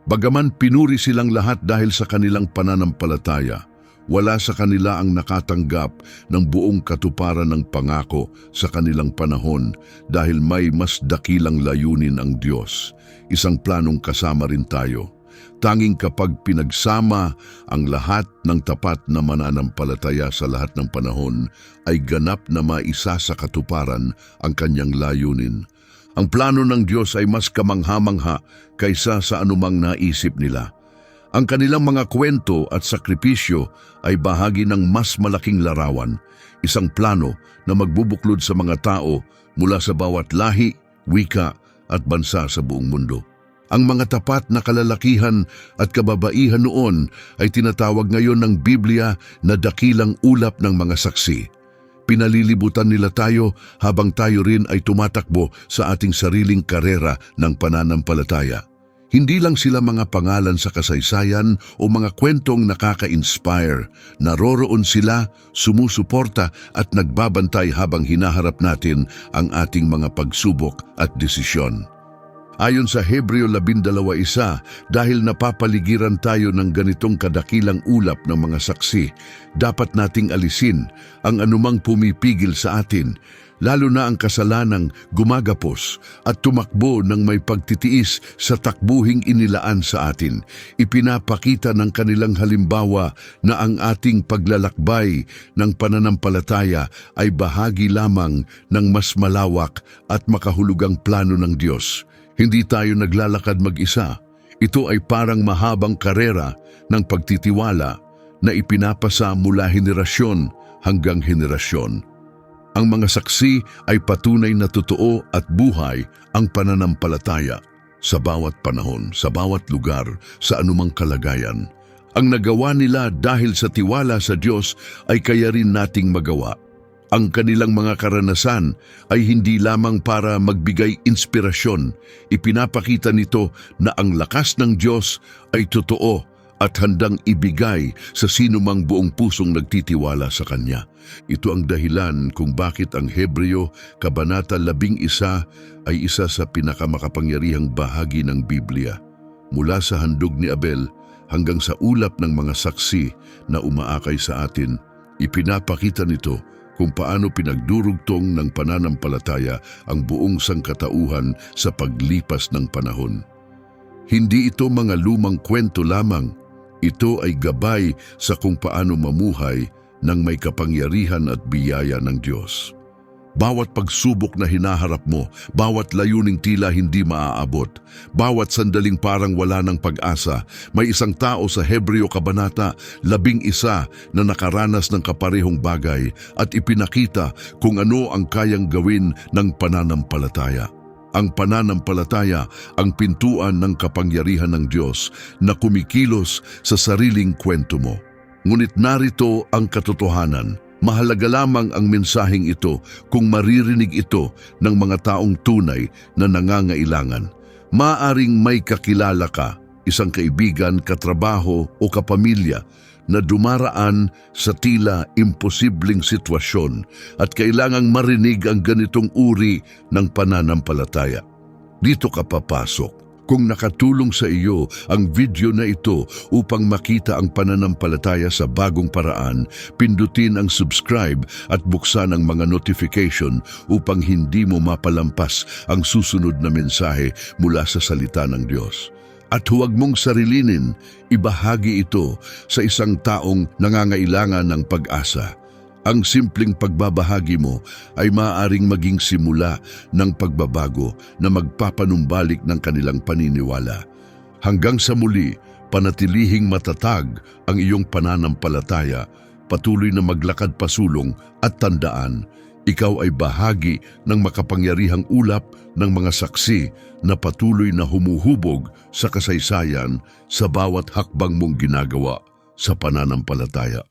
Bagaman pinuri silang lahat dahil sa kanilang pananampalataya, wala sa kanila ang nakatanggap ng buong katuparan ng pangako sa kanilang panahon dahil may mas dakilang layunin ang Diyos. Isang planong kasama rin tayo. Tanging kapag pinagsama ang lahat ng tapat na mananampalataya sa lahat ng panahon, ay ganap na maisa sa katuparan ang kanyang layunin. Ang plano ng Diyos ay mas kamangha-mangha kaysa sa anumang naisip nila. Ang kanilang mga kwento at sakripisyo ay bahagi ng mas malaking larawan, isang plano na magbubuklod sa mga tao mula sa bawat lahi, wika at bansa sa buong mundo. Ang mga tapat na kalalakihan at kababaihan noon ay tinatawag ngayon ng Biblia na dakilang ulap ng mga saksi. Pinalilibutan nila tayo habang tayo rin ay tumatakbo sa ating sariling karera ng pananampalataya. Hindi lang sila mga pangalan sa kasaysayan o mga kwentong nakaka-inspire. Naroroon sila, sumusuporta at nagbabantay habang hinaharap natin ang ating mga pagsubok at desisyon. Ayon sa Hebreo 12:1, dahil napapaligiran tayo ng ganitong kadakilang ulap ng mga saksi, dapat nating alisin ang anumang pumipigil sa atin, lalo na ang kasalanang gumagapos at tumakbo ng may pagtitiis sa takbuhing inilaan sa atin. Ipinapakita ng kanilang halimbawa na ang ating paglalakbay ng pananampalataya ay bahagi lamang ng mas malawak at makahulugang plano ng Diyos. Hindi tayo naglalakad mag-isa. Ito ay parang mahabang karera ng pagtitiwala na ipinapasa mula henerasyon hanggang henerasyon. Ang mga saksi ay patunay na totoo at buhay ang pananampalataya sa bawat panahon, sa bawat lugar, sa anumang kalagayan. Ang nagawa nila dahil sa tiwala sa Diyos ay kaya rin nating magawa. Ang kanilang mga karanasan ay hindi lamang para magbigay inspirasyon. Ipinapakita nito na ang lakas ng Diyos ay totoo at handang ibigay sa sinumang buong pusong nagtitiwala sa Kanya. Ito ang dahilan kung bakit ang Hebreo, Kabanata 11 ay isa sa pinakamakapangyarihang bahagi ng Biblia. Mula sa handog ni Abel hanggang sa ulap ng mga saksi na umaakay sa atin, ipinapakita nito kung paano pinagdurugtong ng pananampalataya ang buong sangkatauhan sa paglipas ng panahon. Hindi ito mga lumang kwento lamang. Ito ay gabay sa kung paano mamuhay ng may kapangyarihan at biyaya ng Diyos. Bawat pagsubok na hinaharap mo, bawat layuning tila hindi maaabot, bawat sandaling parang wala ng pag-asa, may isang tao sa Hebreo Kabanata 11 na nakaranas ng kaparehong bagay at ipinakita kung ano ang kayang gawin ng pananampalataya. Ang pananampalataya ang pintuan ng kapangyarihan ng Diyos na kumikilos sa sariling kwento mo. Ngunit narito ang katotohanan. Mahalaga lamang ang mensaheng ito kung maririnig ito ng mga taong tunay na nangangailangan. Maaring may kakilala ka, isang kaibigan, katrabaho o kapamilya na dumaraan sa tila imposibleng sitwasyon at kailangang marinig ang ganitong uri ng pananampalataya. Dito ka papasok. Kung nakatulong sa iyo ang video na ito upang makita ang pananampalataya sa bagong paraan, pindutin ang subscribe at buksan ang mga notification upang hindi mo mapalampas ang susunod na mensahe mula sa salita ng Diyos. At huwag mong sarilinin, ibahagi ito sa isang taong nangangailangan ng pag-asa. Ang simpleng pagbabahagi mo ay maaaring maging simula ng pagbabago na magpapanumbalik ng kanilang paniniwala. Hanggang sa muli, panatilihing matatag ang iyong pananampalataya, patuloy na maglakad pasulong at tandaan, ikaw ay bahagi ng makapangyarihang ulap ng mga saksi na patuloy na humuhubog sa kasaysayan sa bawat hakbang mong ginagawa sa pananampalataya.